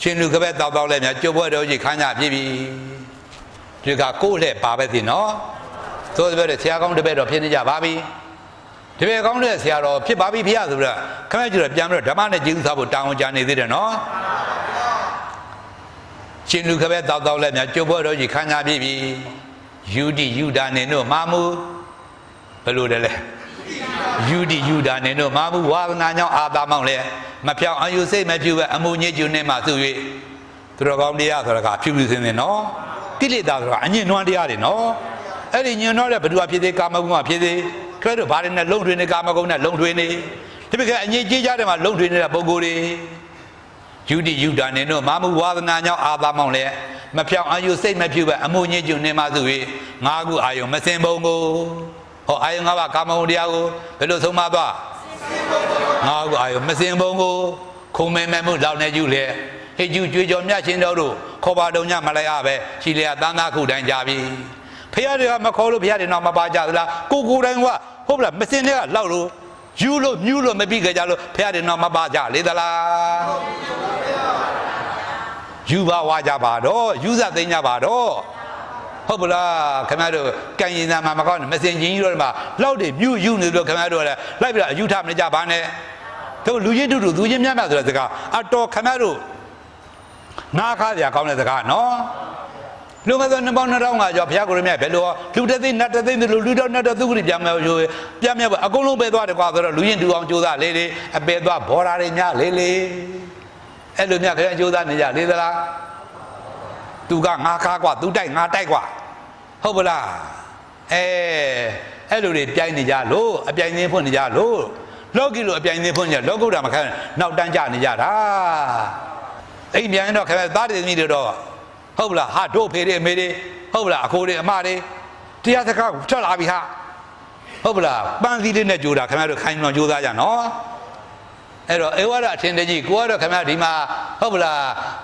ရှင်လူကပဲတောက်တောက်လဲမြကျုပ်ဘွဲ့တော်ကြီးခန်းကြပြပြီဒီကကိုယ်လှဲ့ပါပဲသိနော်သို့တဲ့ဆရာကောင်းတပည့်တော်ဖြစ်နေကြပါပြီတပည့်ကောင်းတဲ့ဆရာတော်ဖြစ်ပါပြီဖះဆိုတော့ခမကျတော့ပြန်ပြီးတော့ဓမ္မနဲ့ကျေးဇူးစားဖို့တောင်းကြနေသေးတယ်နော်ရှင်လူကပဲတောက်တောက်လဲမြကျုပ်ဘွဲ့တော်ကြီးခန်းကြပြပြီယူဒီယူဒါနေတို့မာမူဘယ်လိုလဲယူဒီယူဒါနေတို့မာမူဝါသနာကြောင့်အာသာမောင်းလဲမဖြောင်းအယူစိတ်မဖြူပဲအမှုညစ်ကျူနေမှသူ၍သူတော်ကောင်းတရားဆိုတာကဖြူဖြူစင်းစင်းနော်ကိလေသာဆိုတာအညစ်နွမ်းတရားတွေနော်အဲ့ဒီညင်တော့တဲ့ဘ누구ဖြစ်သေးကာမဂုဏ်ကဖြစ်သေးခရတို့ဘာတွေနဲ့လုံထွေးနေကာမဂုဏ်နဲ့လုံထွေးနေဒီပြကအညစ်ကြေးကြတဲ့မှာလုံထွေးနေတဲ့ပုံကိုယ်တွေယူဒီယူဒါနေတို့မာမူဝါသနာကြောင့်အာသာမောင်းလဲမဖြောင်းအာယုစိတ်မဖြူပဲအမှုညစ်ကျူနေမှသူ၍ငါးခုအာယုမစင်ပုံကိုဟောအာယုငါးပါးကာမဂုဏ်တရားကိုဘယ်လိုဆုံးမသွားငါးခုအာယုမစင်ပုံကိုခုံမဲမဲမှုလောက်နေကျူလေဟိကျူကြွေကြော်မြတ်ချင်းတော်တို့ခေါ်ပါတော့ညမလိုက်ရပဲရှိလေသန်းသားခုတိုင်းကြပြီဖះတွေကမခေါ်လို့ဖះတွေတော့မပါကြသလားကိုတိုင်းကဟုတ်လားမစင်တွေကလောက်လို့ယူလို့မြူးလို့မပြီးကြလို့ဖះတွေတော့မပါကြလေသလားယူပါဝါကြပါတော့ယူစသိညာပါတော့ဟုတ်ပလားခင်ဗျားတို့ကံရင်သာမှာမကောင်းမစင်ချင်းကြီးတို့မှာလောက်တွေမြူယူနေလို့ခင်ဗျားတို့လည်းလိုက်ပြီးတော့အယူထမနေကြပါနဲ့တို့လူချင်းတူတူသူချင်းမြတ်မြတ်ဆိုတဲ့စကားအတော်ခင်ဗျားတို့နားခါစရာကောင်းတဲ့စကားနော်လူမသောနှစ်ပေါင်း2000ကျော်ဘုရားကိုရမြတ်ဘယ်လိုလူတသိန်းနတ်တသိန်းလူတော်နတ်တော်သူကတိပြန်မဲ့ယူပြန်မဲ့အကုန်လုံးပဲသွားတယ်ကွာဆိုတော့လူချင်းတူအောင်ကြိုးစားလေးလေးအပေသွားဘော်ရာတွေညလေးလေးအဲ့လိုမြတ်ခရင်ကြိုးစားနေကြလေသလားသူကငါကားกว่าသူတိုက်ငါတိုက်กว่าဟုတ်ပလားအဲ့လိုတွေပြိုင်နေကြလို့အပြိုင်သေးဖွင့်နေကြလို့လောကီလိုအပြိုင်သေးဖွင့်ကြလောကုတ္တမခံနောက်တန်းကြနေကြတာအဲ့ပြန်တော့ခင်ဗျာသားတွေသမီးတွေတော့ဟုတ်ပလားဟာတို့ဖေတွေအမေတွေဟုတ်ပလားအခိုးတွေအမတွေတရားစကားထွက်လာပြီဟာဟုတ်ပလားပန်းစည်းလေးနဲ့ကြိုးတာခင်ဗျားတို့ခိုင်းတော့ကြိုးစားကြနော်အဲ့တော့ဧဝရအထင်တကြီးကိုကတော့ခင်ဗျားဒီမှာဟုတ်ပလား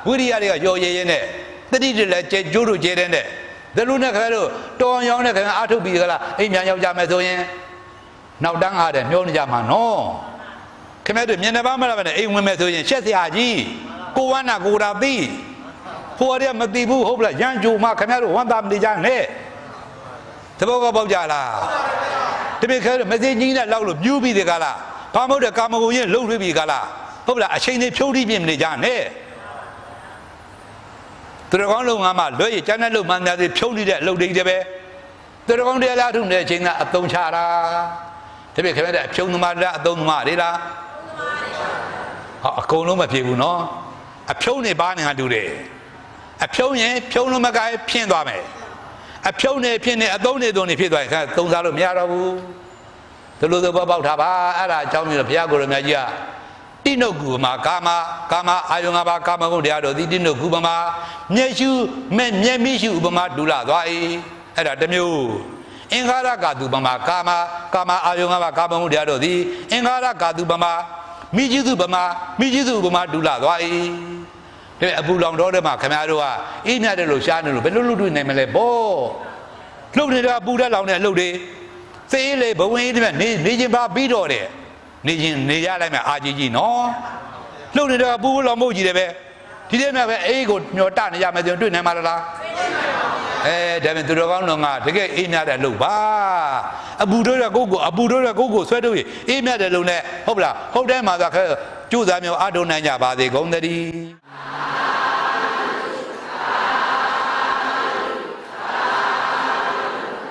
ဝိရိယတွေကရော်ရဲရဲနဲ့တတိတွေလည်းကျိုးတို့ကျဲတဲ့ဒါလို့နဲ့ခင်ဗျားတို့တော်ရောင်းနဲ့ခင်ဗျားအထုတ်ပြီးကြလားအိမ်မြန်ရောက်ကြမယ်ဆိုရင်နောက်တန်းအားတဲ့မျောနေကြမှာနော်ခင်ဗျားတို့မျက်နှာပါမလားပဲအိမ်ဝင်မယ်ဆိုရင်ရှက်စရာကြီးကိုဝမ်းနာကိုတာသိဟိုရမသိဘူးဟုတ်ပလားရန်ကြိုမှခင်ဗျားတို့ဝမ်းသာမနေကြနဲ့သဘောကောပေါက်ကြလားတပည့်ခဲမသိကြီးနဲ့လောက်လို့မြူးပြီးဒီကလားဘာမဟုတ်တဲ့ကာမဂုဏ်ရင်လှုပ်ထွေးပြီးကလားဟုတ်လားအချိန်လေးဖြုတ်ထိပြင်းမနေကြနဲ့သူတော်ကောင်းလုံငါမှလွဲ့ရကျန်းတဲ့လုံမှန်များစီဖြုတ်လိတဲ့အလုပ်တွေတည်းပဲသူတော်ကောင်းတရားလားထုနေတဲ့အချိန်ကအသုံးချတာတပည့်ခဲတဲ့အဖြုံသမားလားအသုံးသမားတွေလား အကုန်လုံးမဖြစ်ဘူးနော်အဖြုံးနေပါနေငါတူတယ်အဖြုံးရင်ဖြုံးလို့မကဲဖြင်းသွားမယ်အဖြုံးနေဖြင်းနေအသုံးနေသုံးနေဖြစ်သွားရင်ခါသုံးစားလို့မရတော့ဘူးဒီလိုသဘောပေါက်ထားပါအဲ့ဒါအကြောင်းမျိုးဘုရားကိုယ်တော်မြတ်ကြီးကတိနုကူပမာကာမအာယုံ၅ပါးကာမဂုဏ်တရားတို့ဒီတိနုကူပမာမျက်ရှုမျက်မိရှုဥပမာဒူလာသွား၏အဲ့ဒါတစ်မျိုးအင်္ဂါရကာတုပမာကာမအာယုံ၅ပါးကာမဂုဏ်တရားတို့ဒီအင်္ဂါရကာတုပမာမိจิစုပမာဒူလာသွား၏ဒါအပူလောင်တော်တဲ့မှာခင်ဗျားတို့ကအေးမြတယ်လို့ရှားနေလို့ဘယ်လိုလုပ်တွေ့နိုင်မလဲပေါ့လှုပ်နေတာပူတဲ့လောင်တဲ့လှုပ်တွေသေးလေဘဝင်ဒီမှာနေချင်းပါပြီးတော့တဲ့နေချင်းနေရလိုက်မှအာကြီးနော်လှုပ်နေတာပူလောင်မို့ကြီးတယ်ပဲဒီထဲမှာပဲအေးကိုညှော်တနေရမယ်ဆိုတွေ့နိုင်မှာလားဒါပေမဲ့သူတော်ကောင်းတော်ကတကယ်အေးမြတဲ့လှုပ်ပါအပူတို့တဲ့ကိုကိုဆွဲထုတ်ရအေးမြတဲ့လှုပ်နဲ့ဟုတ်လားဟုတ်တယ်မှာဆိုခဲကျိုးသားမျိုးအထုံနိုင်ကြပါစေကုန်သတည်း